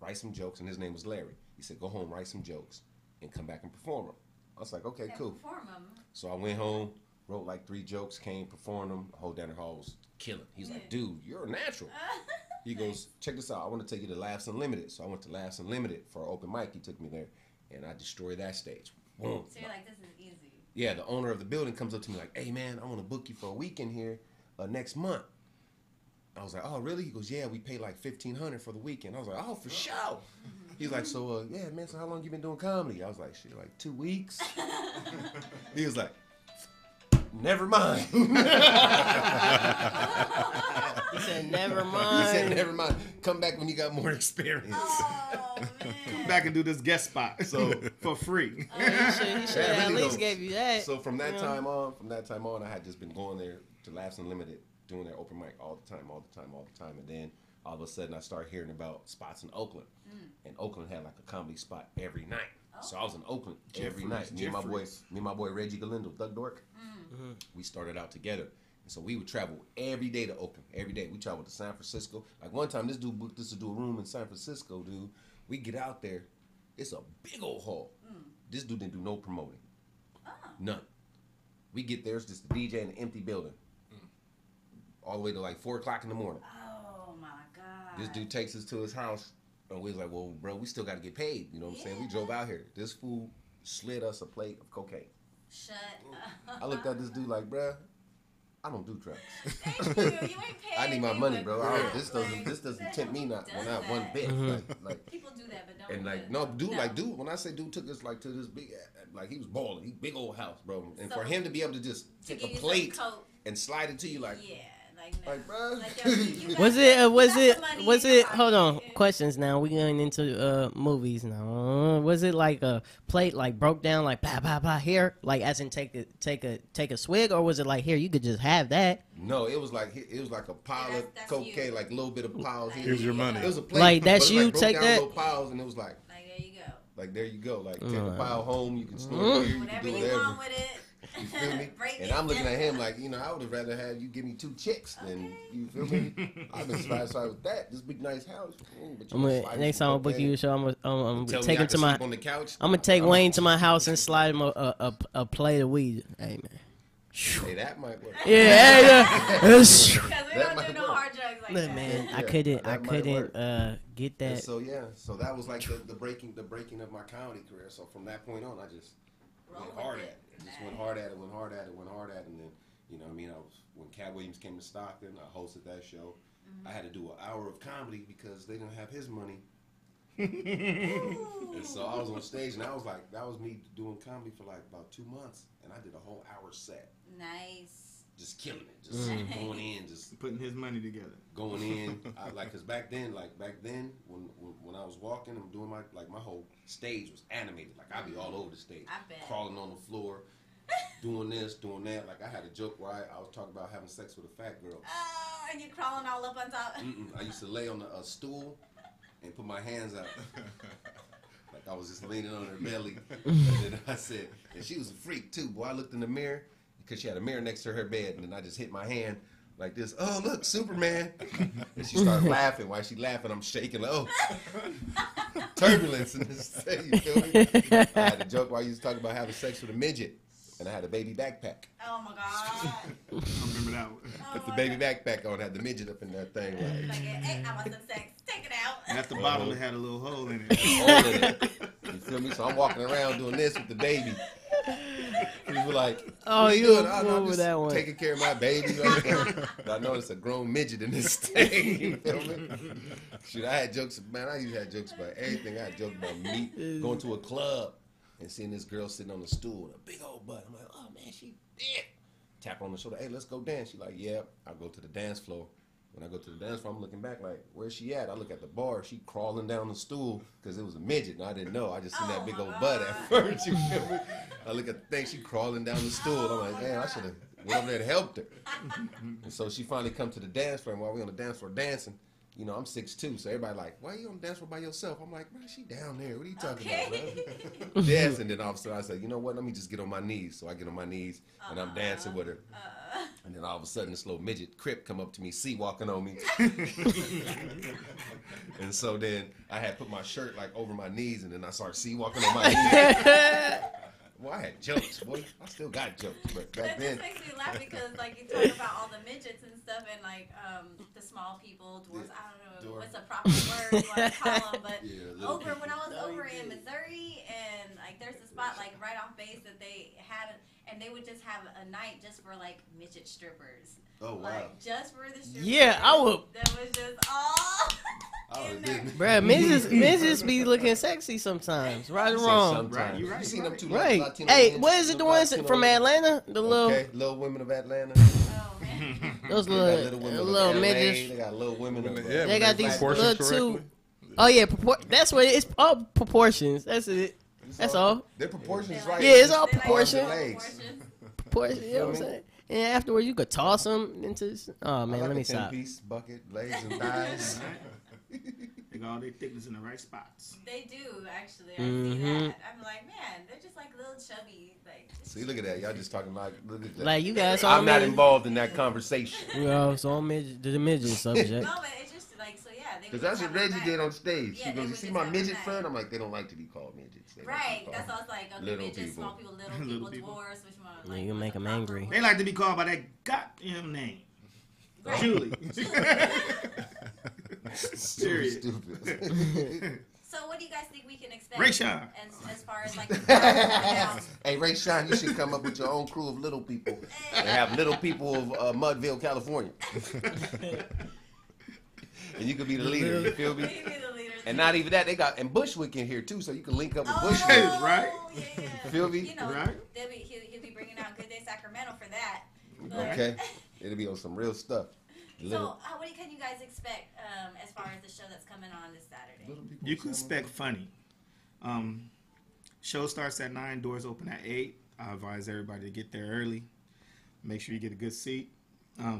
write some jokes. And his name was Larry. He said, go home, write some jokes, and come back and perform them. I was like, okay, cool. Perform them. So I went home, wrote like 3 jokes, came, performed them. The whole Danner Hall was killing. He's like, dude, you're a natural. He goes, check this out. I want to take you to Laughs Unlimited. So I went to Laughs Unlimited for an open mic. He took me there, and I destroyed that stage. Boom. So you're like, this is easy. Yeah, the owner of the building comes up to me like, hey, man, I want to book you for a weekend here next month. I was like, oh, really? He goes, yeah, we pay like $1,500 for the weekend. I was like, oh, for sure. He's like, so, yeah, man, so how long you been doing comedy? I was like, shit, like 2 weeks. He was like, never mind. He said, never mind. He said, never mind. Come back when you got more experience. Oh, man. Come back and do this guest spot So for free. He should at really least though. gave you that. So from that time on, I had just been going there to Laughs Unlimited, doing their open mic all the time. And then all of a sudden I started hearing about spots in Oakland. And Oakland had like a comedy spot every night. So I was in Oakland every night. Me and my boy Reggie Galindo, Thug Dork, we started out together. And so we would travel every day to Oakland. Every day. We traveled to San Francisco. Like one time this dude booked us to do a room in San Francisco, dude. We get out there. It's a big old hall. This dude didn't do no promoting. None. We get there, it's just the DJ in an empty building. All the way to like 4 o'clock in the morning. Oh my God. This dude takes us to his house, and we was like, well, bro, we still got to get paid. You know what I'm saying? We drove out here. This fool slid us a plate of cocaine. Shut up. I looked at this dude like, bruh, I don't do drugs. Thank you. You ain't paid. I need my money, bro. This doesn't tempt me not one bit. Like people do that, but don't. and like no, dude. When I say dude took us like to this big, like he was balling, he big old house, bro. And So, for him to be able to just take a plate and slide it to you, like bro. Was it? Hold on, questions now. We going into movies now. Was it like a plate like broke down like pa pa pa here, like as in take a swig, or was it like here you could just have that? No, it was like a pile of cocaine, like a little bit of piles. Here's your money. It was a plate, like that's you like take that. Little piles, and it was like there you go. Like there you go. Like take a pile home, you can store it here, you can Whatever do you whatever. want with it. You feel me? And I'm looking at him like, I would have rather had you give me 2 chicks than you feel me. I've been satisfied with that. This big nice house. Next time I book you a show, I'm gonna take him to my. On the couch. I'm gonna take Wayne to my house and slide him a plate of weed. Hey man. Hey, that might work. Yeah. Because we don't do no hard drugs like that. Man, I couldn't get that. And so that was like the breaking of my comedy career. So from that point on, I just went hard at it. Went hard at it, and then, when Cat Williams came to Stockton, I hosted that show. I had to do an hour of comedy because they didn't have his money. And so I was on stage, and that was me doing comedy for like about 2 months, and I did a whole hour set. Nice. Just killing it, just going in, just putting his money together. Going in, cause back then, when I was walking, I'm doing my whole stage was animated. Like I'd be all over the stage, I bet. Crawling on the floor, doing this, doing that. Like I had a joke where I was talking about having sex with a fat girl. Oh, and you're crawling all up on top. I used to lay on a stool and put my hands out. Like I was just leaning on her belly. And then I said, and she was a freak too. Boy, I looked in the mirror because she had a mirror next to her bed, and then I just hit my hand like this. Oh, look, Superman. And she started laughing. While she laughing, I'm shaking like, oh. Turbulence in this thing, you feel me? I had a joke while you was talking about having sex with a midget, and I had a baby backpack. Oh my God. I remember that one. Put the baby backpack on, had the midget up in that thing. Like, hey, I want some sex. Take it out. And at the bottom, it had a little hole in it. Hole in it. You feel me? So I'm walking around doing this with the baby. People were like, "Oh, you with that one? Taking care of my baby." Right. I noticed a grown midget in this thing. You feel me? Shoot, I had jokes. Man, I used to have jokes about everything. I had jokes about me going to a club and seeing this girl sitting on a stool with a big old butt. I'm like, "Oh man, she big." Tap her on the shoulder. Hey, let's go dance. She like, "Yeah." I go to the dance floor. When I go to the dance floor, I'm looking back like, where's she at? I look at the bar. She crawling down the stool because it was a midget, and I didn't know. I just seen that big old butt at first. You feel me? I look at the thing. She crawling down the stool. I'm like, damn, I should have went over there and helped her. And so she finally come to the dance floor, and while we on the dance floor dancing, You know, I'm 6'2", so everybody like, why you on the dance floor by yourself? I'm like, man, she down there. What are you talking about, bro? Dancing. Then all of a sudden I said, you know what? Let me just get on my knees. So I get on my knees and I'm dancing with her. And then all of a sudden this little midget crip come up to me, walking on me. And so then I had put my shirt like over my knees, and then I started walking on my knees. Well, I had jokes, boy. I still got jokes, but back then. That just makes me laugh because, like, you talk about all the midgets and stuff, and like the small people, dwarves. I don't know what's a proper word you want to call them, but when I was over in Missouri, and like there's a spot like right off base that they had, and they would just have a night just for like midget strippers. Oh, wow. Like, just for the strippers. Yeah, I would. That was just all. Bruh, midgets be looking sexy sometimes, right or wrong. Right, you're right. You seen them two right. Latino Hey, men, what is it? The ones from Atlanta? The little women of Atlanta. Oh man. Those little midgets. They got little women of They got these little two. Oh yeah, that's what it's all proportions. That's it. That's all. Their proportions, right? Yeah, it's all proportion. Proportion. You know what I'm saying? And afterwards, you could toss them into. Oh man, like let me a stop. 10-piece bucket, legs and thighs. They got all their thickness in the right spots. They do, actually. I see that. I'm like, man, they're just like little chubby. Like. See, look at that. Y'all just talking like, look at that. Like you guys. I'm not involved in that conversation. You know, it's on the midget subject. No, but it's just like, so yeah. Because that's what Reggie did on stage. Yeah, She goes, you see my midget friend? I'm like, they don't like to be called midgets. Right. That's all it's like. Okay, little midgets, people. small people, little people, dwarves, which one? Like, you can make them angry. They like to be called by that goddamn name. Right. Julie. Serious. Stupid. So what do you guys think we can expect? Rayshawn. As far as like the Hey, Rayshawn, you should come up with your own crew of little people and have little people of Mudville, California. And you could be the leader. You feel me? And not even that, they got Bushwick in here too, so you can link up with Bushwick, right? Yeah. Feel me? You know, right? He'll be bringing out Good Day Sacramento for that. Okay, it'll be on some real stuff. So, what can you guys expect as far as the show that's coming on this Saturday? You can expect funny. Show starts at 9, doors open at 8. I advise everybody to get there early. Make sure you get a good seat.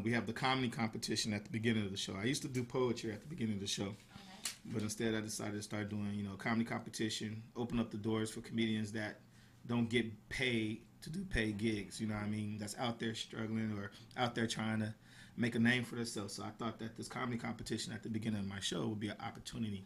We have the comedy competition at the beginning of the show. I used to do poetry at the beginning of the show. But instead, I decided to start doing, comedy competition, open up the doors for comedians that don't get paid to do paid gigs, you know what I mean, that's out there struggling or out there trying to make a name for themselves. So I thought that this comedy competition at the beginning of my show would be an opportunity.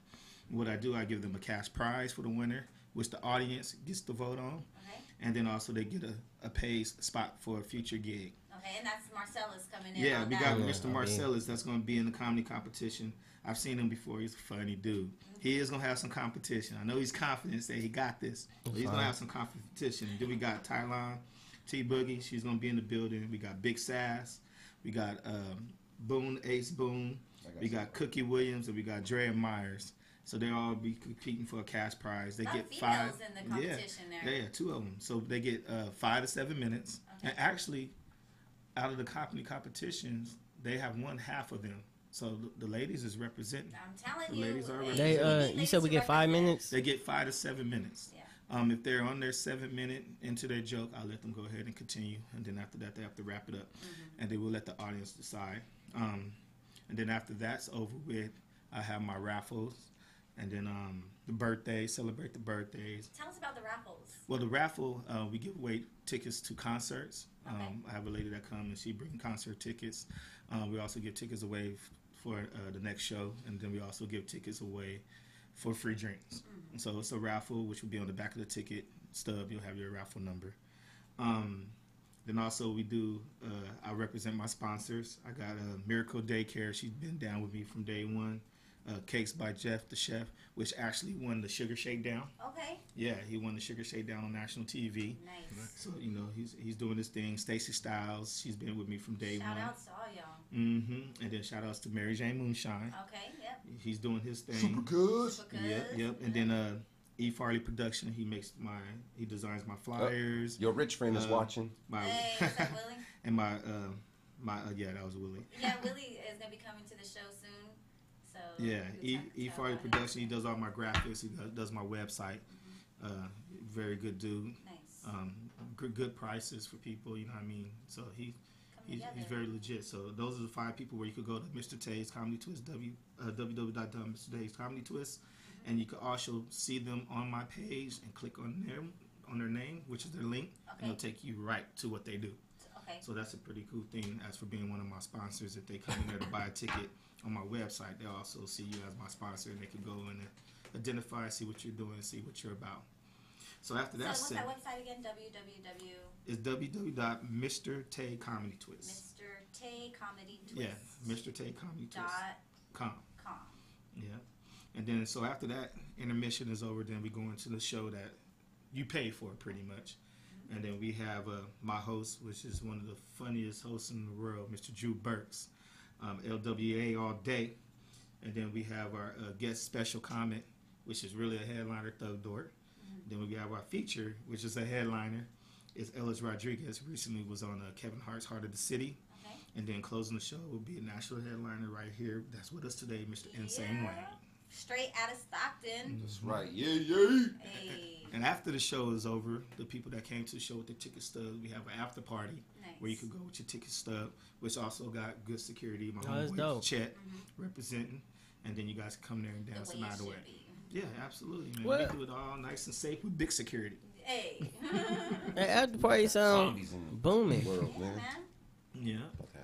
What I do, I give them a cash prize for the winner, which the audience gets to vote on. Okay. And then also they get a paid spot for a future gig. Okay, and that's Marcellus coming in. Yeah, we got Mr. Marcellus that's going to be in the comedy competition. I've seen him before. He's a funny dude. Mm-hmm. He is going to have some competition. I know he's confident, say he got this. But he's going to have some competition. Then we got Tylon T Boogie. She's going to be in the building. We got Big Sass. We got Boone, Ace Boone. We got Cookie Williams, and we got Dre Myers. So they'll all be competing for a cash prize. They get 5. In the competition there. Yeah, 2 of them. So they get 5 to 7 minutes. Okay. And actually, out of the comedy competitions, they have won half of them. So the ladies is representing. I'm telling you. The ladies are representing. You said we get 5 minutes? They get 5 to 7 minutes. Yeah. If they're on their 7 minute into their joke, I'll let them go ahead and continue. And then after that, they have to wrap it up. Mm-hmm. And they will let the audience decide. And then after that's over with, I have my raffles. And then the birthdays, celebrate the birthdays. Tell us about the raffles. Well, the raffle, we give away tickets to concerts. Okay. I have a lady that comes and she brings concert tickets. We also give tickets away for the next show. And then we also give tickets away for free drinks. Mm-hmm. So it's a raffle, which will be on the back of the ticket stub. You'll have your raffle number. Then also we do, I represent my sponsors. I got Miracle Daycare. She's been down with me from day one. Cakes by Jeff, the chef, which actually won the Sugar Shakedown. Okay. Yeah, he won the Sugar Shakedown on national TV. Nice. So, he's doing his thing. Stacey Styles, she's been with me from day one. Shout outs to all y'all. Mm-hmm. And then shout outs to Mary Jane Moonshine. Okay, yep. He's doing his thing. Super good. Yep. And then E. Farley Production, he designs my flyers. Your rich friend is watching. Hey, is that Willie? And yeah, that was Willie. Yeah, Willie is going to be coming to the show soon. So yeah, E. Farley Production, he does all my graphics, he does my website. Mm-hmm. Very good dude. Nice. Good prices for people, you know what I mean? So he He's together. very legit. So those are the 5 people where you could go to Mr. Tay's Comedy Twist, www.mrtays.comedytwist, and you could also see them on my page and click on their name, which is their link, and it'll take you right to what they do. Okay. So that's a pretty cool thing. As for being one of my sponsors, if they come in there to buy a ticket on my website, they'll also see you as my sponsor, and they can go and identify, see what you're doing, see what you're about. So after that, what's that website again? www. It's www.mrtaycomedytwist. Mr. Tay Comedy Twist. Yeah, mrtaycomedytwist.com. Yeah. And then, so after that intermission is over, then we go into the show that you pay for pretty much. Mm-hmm. And then we have my host, which is one of the funniest hosts in the world, Mr. Drew Burks, LWA all day. And then we have our guest special comment, which is really a headliner, Thug Dork. Mm-hmm. Then we have our feature, which is a headliner. It's Ellis Rodriguez, who recently was on Kevin Hart's Heart of the City. Okay. And then closing the show will be a national headliner right here. That's with us today, Mr. Insane Wayne. Straight out of Stockton. That's right. Yeah. Hey. And after the show is over, the people that came to the show with their ticket stubs, we have an after party where you could go with your ticket stub, which also got good security. My homeboy Chet representing. And then you guys can come there and dance the night away. Yeah, absolutely, man. We do it all nice and safe with big security. Hey. That after party sound booming. World, man. Yeah.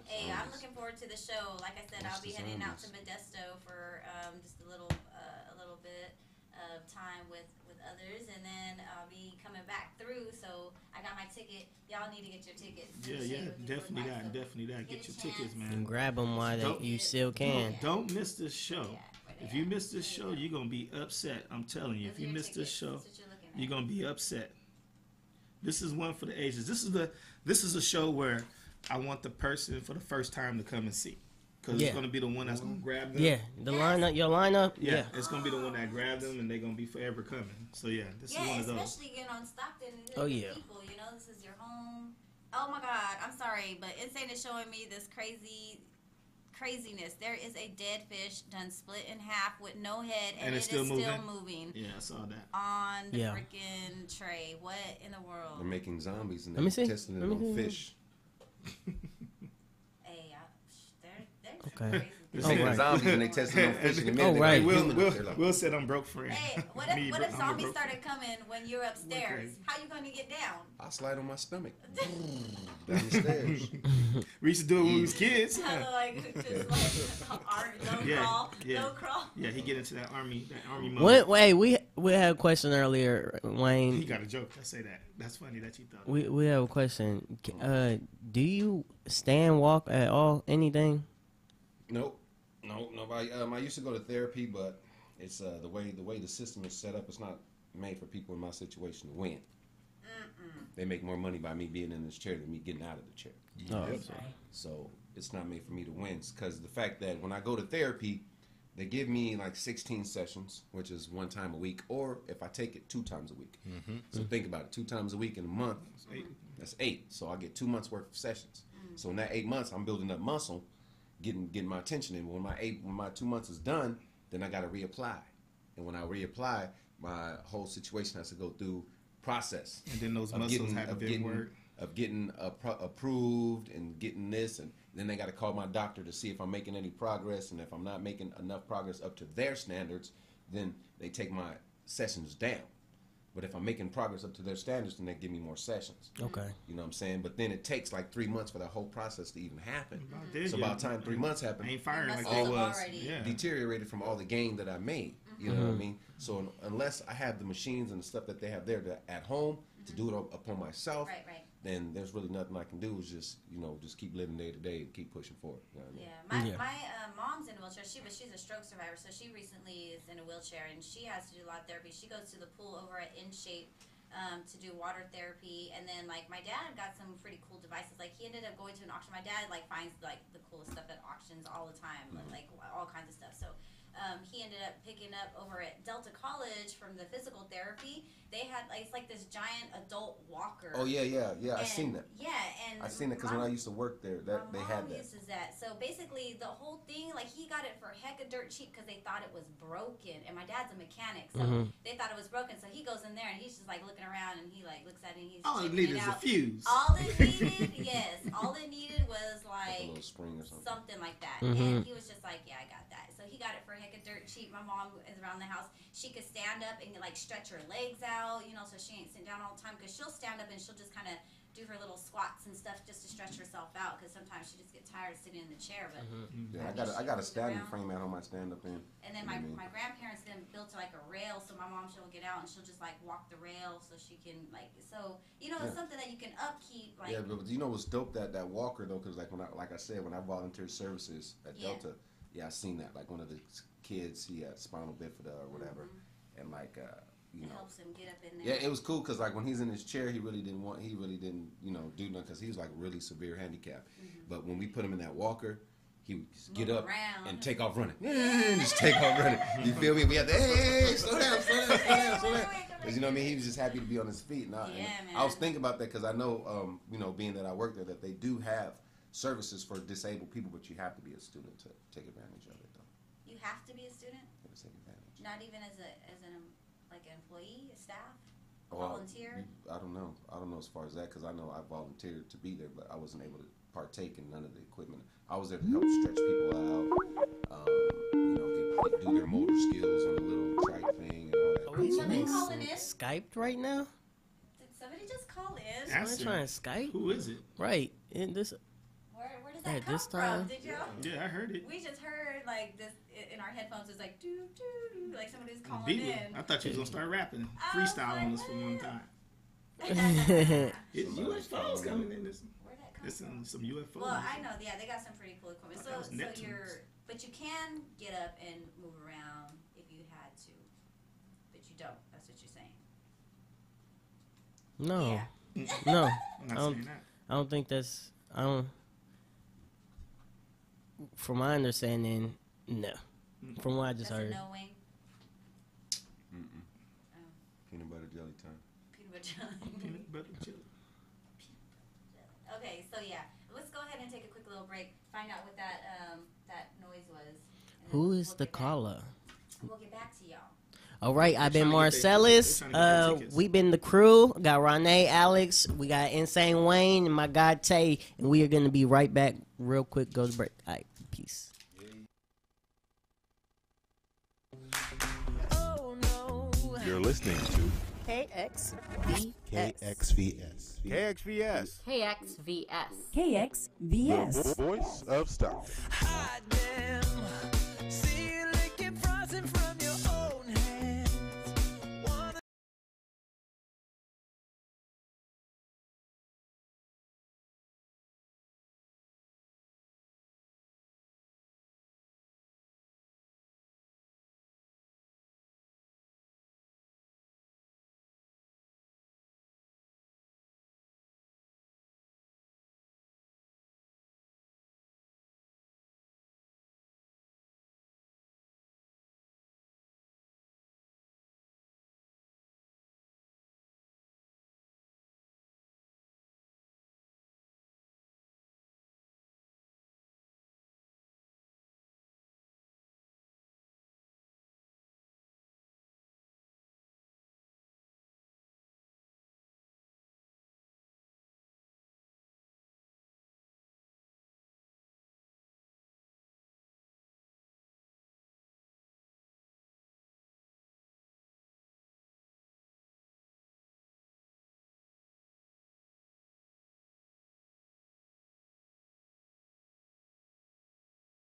Hey, I'm looking forward to the show. Like I said, I'll be heading out to Modesto for just a little bit of time with others, and then I'll be coming back through. So I got my ticket. Y'all need to get your tickets. Yeah, definitely that. Get your tickets, man. And grab them while you still can. Don't miss this show. If you miss this show, you're gonna be upset. I'm telling you. If you miss this show, you're gonna be upset. This is one for the ages. This is a show where I want the person for the first time to come and see. Because it's going to be the one that's going to grab them. Yeah, your lineup. Yeah, it's going to be the one that grab them, and they're going to be forever coming. So, yeah, this is one of those. Especially getting on Stockton. Oh, yeah. People, this is your home. Oh, my God. I'm sorry, but Insane is showing me this craziness. There is a dead fish done split in half with no head, and it is still moving. Yeah, I saw that. On the freaking tray. What in the world? They're making zombies, and they're testing it on fish. Okay. They're zombies and they testing on fish. Will said I'm broke friend. Hey, what if zombies started coming when you're upstairs? How you gonna get down? I slide on my stomach down the stairs. We used to do it when we was kids. No crawl. Yeah, he get into that army mode. Wait, we had a question earlier, Wayne. He got a joke. I say that. That's funny that you thought. We have a question. Do you stand walk at all? Anything? Nope. Nobody. I used to go to therapy, but it's the way the system is set up. It's not made for people in my situation to win. They make more money by me being in this chair than me getting out of the chair. So it's not made for me to win. Because the fact that when I go to therapy, they give me like 16 sessions, which is 1 time a week, or if I take it 2 times a week. So think about it: 2 times a week in a month. That's 8. So I get 2 months worth of sessions. So in that 8 months, I'm building up muscle. Getting my attention in. When my 2 months is done, then I got to reapply. And when I reapply, my whole situation has to go through process. And then those muscles have to be work. Of getting approved and getting this, and then they got to call my doctor to see if I'm making any progress. And if I'm not making enough progress up to their standards, then they take my sessions down. But if I'm making progress up to their standards, then they give me more sessions. Okay. You know what I'm saying? But then it takes like 3 months for that whole process to even happen. So by the time 3 months happen, I ain't firing like I they was. Deteriorated from all the gain that I made. You know what I mean? So unless I have the machines and the stuff that they have there at home to do it upon myself, then there's really nothing I can do. Is just just keep living day to day, keep pushing forward. You know what I mean? My mom's in a wheelchair. She's a stroke survivor, so she recently is in a wheelchair, and she has to do a lot of therapy. She goes to the pool over at In Shape to do water therapy, and then like my dad got some pretty cool devices. Like he ended up going to an auction. My dad like finds like the coolest stuff at auctions all the time, like all kinds of stuff. So he ended up picking up over at Delta College from the physical therapy. They had it's like this giant adult walker. Oh yeah. I seen that. Yeah, and I seen it because when I used to work there, that they had that. Uses that. So basically, the whole thing, like he got it for hecka dirt cheap because they thought it was broken. And my dad's a mechanic, so they thought it was broken. So he goes in there and he's just like looking around and he like looks at it and he's all it needed is a fuse. All it needed, yes, all it needed was like a little spring or something like that. And he was just like, yeah, I got that. So he got it for hecka dirt cheap. My mom is around the house. She could stand up and like stretch her legs out, so she ain't sitting down all the time. Because she'll stand up and she'll just kind of do her little squats and stuff just to stretch herself out. Because sometimes she just gets tired sitting in the chair. But yeah, I got a standing frame at home. I stand up in. And then my grandparents then built like a rail, so my mom she'll get out and she'll just like walk the rail so she can it's something that you can upkeep. Like but what's dope that walker though, because like when I said when I volunteered services at Delta, I seen that like one of the kids he had spinal bifida or whatever, and like it helps him get up in there. Yeah, it was cool because like when he's in his chair, he really didn't do nothing because he was like really severe handicapped. But when we put him in that walker, he would just get up and take off running. Just take off running. You feel me? We had to slow down. Because you know what I mean? He was just happy to be on his feet. And I was thinking about that because I know, being that I work there, that they do have services for disabled people, but you have to be a student to take advantage of it, though. You have to be a student? To take advantage. Not even as an employee, a staff, volunteer? I don't know as far as that because I know I volunteered to be there, but I wasn't able to partake in none of the equipment. I was there to help stretch people out, do their motor skills on the little trike thing and all that. Are we Skyped right now? Did somebody just call in? Someone trying to Skype? Who is it? Right. In this. Where does that come from? Did y'all? Yeah, I heard it. We just heard like this in our headphones. It's like doo doo doo, like somebody's calling in. I thought you was gonna start rapping, freestyle on us for one time. UFOs coming in this. This is some UFOs. Well, I know. Yeah, they got some pretty cool equipment. But you can get up and move around if you had to, but you don't. That's what you're saying. No. Yeah. No. I'm not saying that. I don't think that's. I don't. From my understanding, no. From what I just heard. No, Wayne? Peanut butter jelly time. Peanut butter jelly. Peanut butter jelly. Okay, so yeah, let's go ahead and take a quick little break. Find out what that noise was. Who is the caller? We'll get back to y'all. All right, I've been Marcellus. We been the crew. Got Renee, Alex. We got Insane Wayne and my guy Tay, and we are gonna be right back. Real quick, go to break. All right, peace. You're listening to KXVS. KXVS. KXVS. KXVS. KXVS. The voice of Stockton. Hot damn. See you licking frosting from your own hands.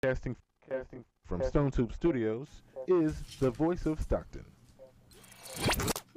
Casting from Stone Tube Studios is the voice of Stockton.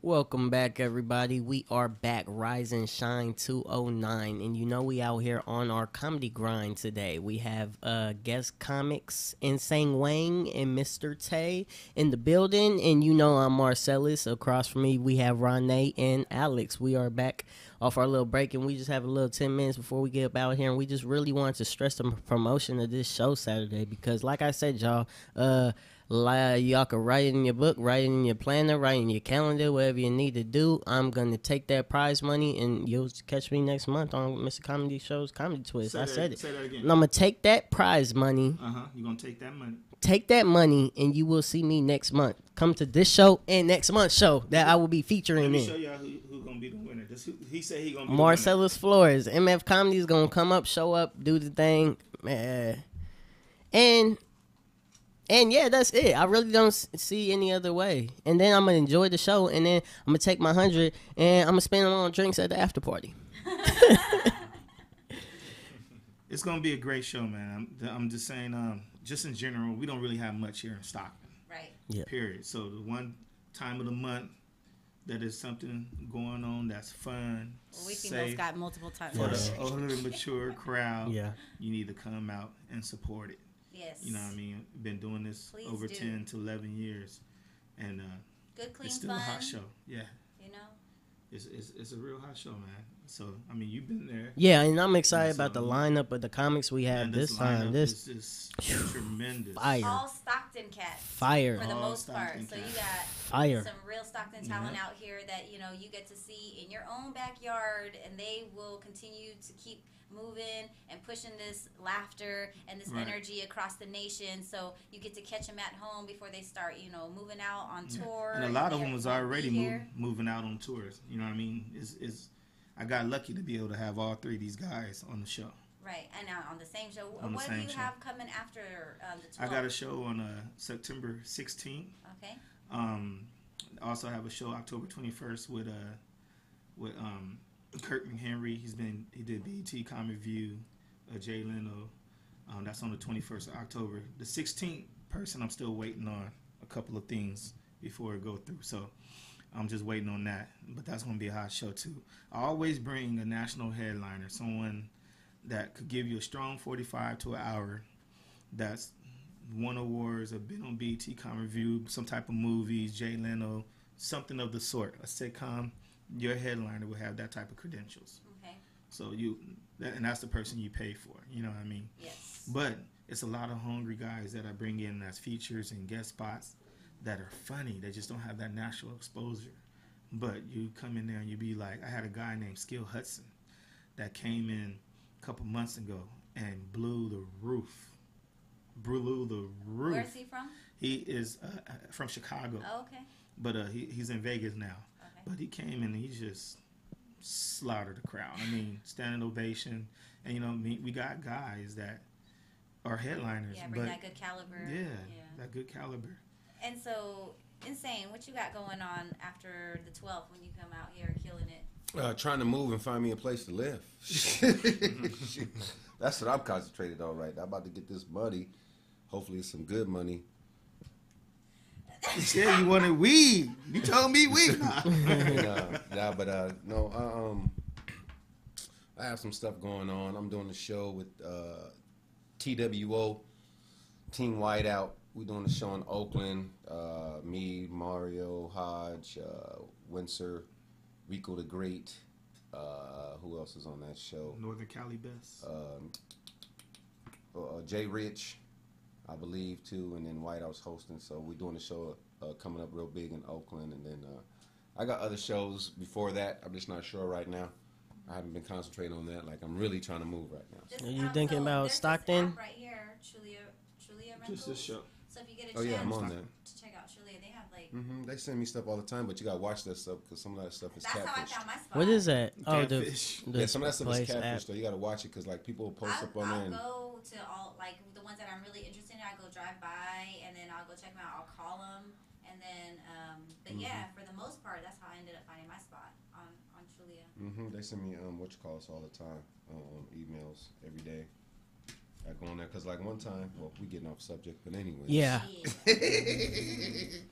Welcome back, everybody. We are back, Rise and Shine 209, and we out here on our comedy grind today. We have guest comics Insane Wayne and Mr. Tay in the building, and I'm Marcellus. Across from me, we have Renee and Alex. We are back off our little break, and we just have a little 10 minutes before we get up out here, and we just really wanted to stress the promotion of this show Saturday because, like I said, y'all, y'all can write it in your book, write it in your planner, write it in your calendar, whatever you need to do. I'm going to take that prize money, and you'll catch me next month on Mr. Comedy Show's Comedy Twist. I said it. Say that again. And I'm going to take that prize money. You're going to take that money. Take that money, and you will see me next month. Come to this show and next month's show that I will be featuring in. Let me show y'all who's going to be the winner. He said he's going to be Marcellus Flores. MF Comedy is going to come up, show up, do the thing. And yeah, that's it. I really don't see any other way. And then I'm going to enjoy the show, and then I'm going to take my 100, and I'm going to spend them on drinks at the after party. It's going to be a great show, man. I'm just saying, just in general, we don't really have much here in Stockton. Right. Yeah. Period. So the one time of the month that is something going on that's fun, we safe, got multiple times for the older, mature crowd, you need to come out and support it. Yes. You know what I mean? Been doing this over 10 to 11 years. And good, clean, it's still fun. a hot show. Yeah. You know? It's a real hot show, man. So, I mean, you've been there. Yeah, and I'm excited about the lineup of the comics we have this time. This is tremendous. Fire. All Stockton cats. Fire. For the most part. So you got fire. Some real Stockton talent out here that, you know, you get to see in your own backyard, and they will continue to keep moving and pushing this laughter and this energy across the nation. So you get to catch them at home before they start, you know, moving out on tour. And a lot of them was already moving out on tours. You know what I mean? I got lucky to be able to have all three of these guys on the show. Right, and on the same show. What do you have coming after the 12th? I got a show on September 16th. Okay. I also have a show October 21st with Kurt McHenry. He did BET Comic View, Jay Leno. That's on the 21st of October. The 16th person, I'm still waiting on a couple of things before it go through. So I'm just waiting on that. But that's going to be a hot show too. I always bring a national headliner, someone that could give you a strong 45 to an hour that's won awards or been on BET Comic View, some type of movies, Jay Leno, something of the sort, a sitcom. Your headliner will have that type of credentials. Okay. So and that's the person you pay for. You know what I mean? Yes. But it's a lot of hungry guys that I bring in as features and guest spots that are funny. They just don't have that national exposure. But you come in there and you be like, I had a guy named Skill Hudson that came in a couple months ago and blew the roof. Where is he from? He is from Chicago. Oh, okay. But he's in Vegas now. Okay. But he came in and he just slaughtered the crowd. I mean, standing ovation. And, you know, we got guys that are headliners. Yeah, bring that good caliber. Yeah, that good caliber. And so, Insane, what you got going on after the 12th when you come out here killing it? Trying to move and find me a place to live. That's what I'm concentrated on right now. I'm about to get this money. Hopefully it's some good money. You said you wanted weed. You told me weed. No, I have some stuff going on. I'm doing a show with TWO, Team Whiteout. We're doing a show in Oakland. Me, Mario, Hodge, Windsor, Rico the Great. Who else is on that show? Northern Cali Best. Jay Rich, I believe, too. And then Whiteout's hosting. So we're doing a show coming up real big in Oakland. And then I got other shows before that. I'm just not sure right now. I haven't been concentrating on that. Like, I'm really trying to move right now. Are you thinking about Stockton? Right here, Trulia Rentals. Just this show. So if you get a chance I'm on that. to check out Trulia, they have like. They send me stuff all the time, but you gotta watch that stuff because some of that stuff is That's catfish. how I found my spot. What is that? Oh, Catfish. the Yeah, some of that stuff is place catfish, app. though. You gotta watch it because like people will post up on there. I'll And, go to all like the ones that I'm really interested in. I go drive by and then I'll go check them out. I'll call them and then. But yeah, for the most part, that's how I ended up finding my spot on Trulia. They send me all the time, emails every day. I go on there because like one time, well, we getting off subject, but anyway. Yeah.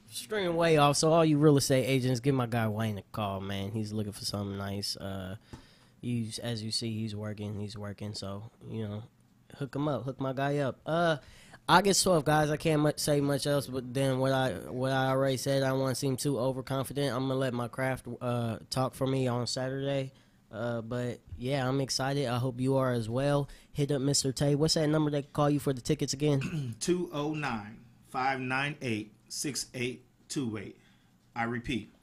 String way off. So all you real estate agents, give my guy Wayne a call, man. He's looking for something nice. As you see, he's working. So you know, hook him up, hook my guy up. August 12th, guys. I can't say much else, but then what I already said. I don't want to seem too overconfident. I'm gonna let my craft talk for me on Saturday. But yeah, I'm excited. I hope you are as well. Hit up Mr. Tay. What's that number they can call you for the tickets again? 209-598-6828. I repeat,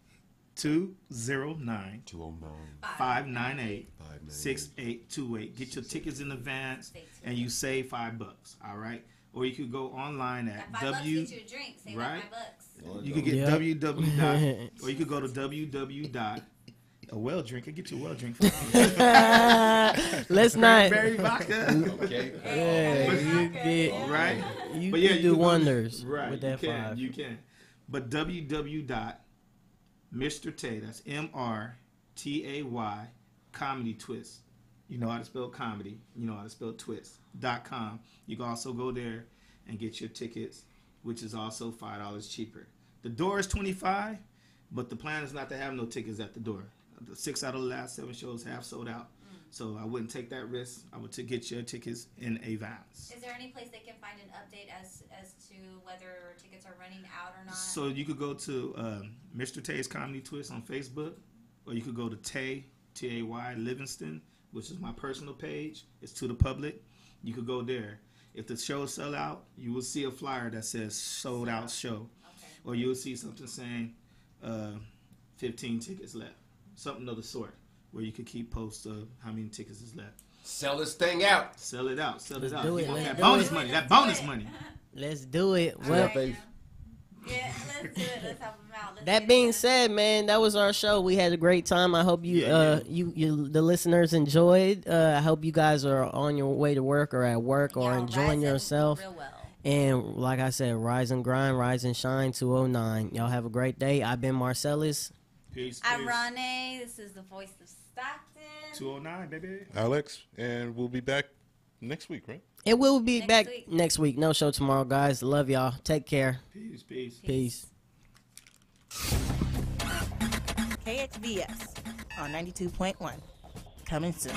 209-598-6828. Get your tickets in advance, and you save $5. All right, or you could go online at $5 get you a drink. Save right. $5. You could get www. Or you could go to www. A well drink, I get you a well drink. Let's not. Berry vodka. Okay. Yeah, you get right. You but can yeah, do wonders right, with that you can, 5. You can. But www.Mr. Tay, that's MrTay, comedy twist. You know how to spell comedy. You know how to spell twist.com. You can also go there and get your tickets, which is also $5 cheaper. The door is $25, but the plan is not to have no tickets at the door. The 6 out of the last 7 shows have sold out. So I wouldn't take that risk. I would get your tickets in advance. Is there any place they can find an update as to whether tickets are running out or not? So you could go to Mr. Tay's Comedy Twist on Facebook, or you could go to Tay, Tay Livingston, which is my personal page. It's to the public. You could go there. If the shows sell out, you will see a flyer that says sold out show. Okay. Or you'll see something saying 15 tickets left. Something of the sort, where you could keep posts of how many tickets is left. Sell this thing out. Sell it out. Sell Let's it out. do it. That bonus money. That bonus money. Let's do it. Well, Well, yeah, let's do it. Let's help them out. that being said, man, that was our show. We had a great time. I hope you, the listeners enjoyed. I hope you guys are on your way to work or at work or enjoying yourself. Real well. And like I said, rise and grind, rise and shine. 209. Y'all have a great day. I've been Marcellus. Peace. I'm Ronnie. This is the voice of Stockton. 209, baby. Alex, and we'll be back next week, right? And we'll be back next week. No show tomorrow, guys. Love y'all. Take care. Peace, peace. Peace. KXVS on 92.1. Coming soon.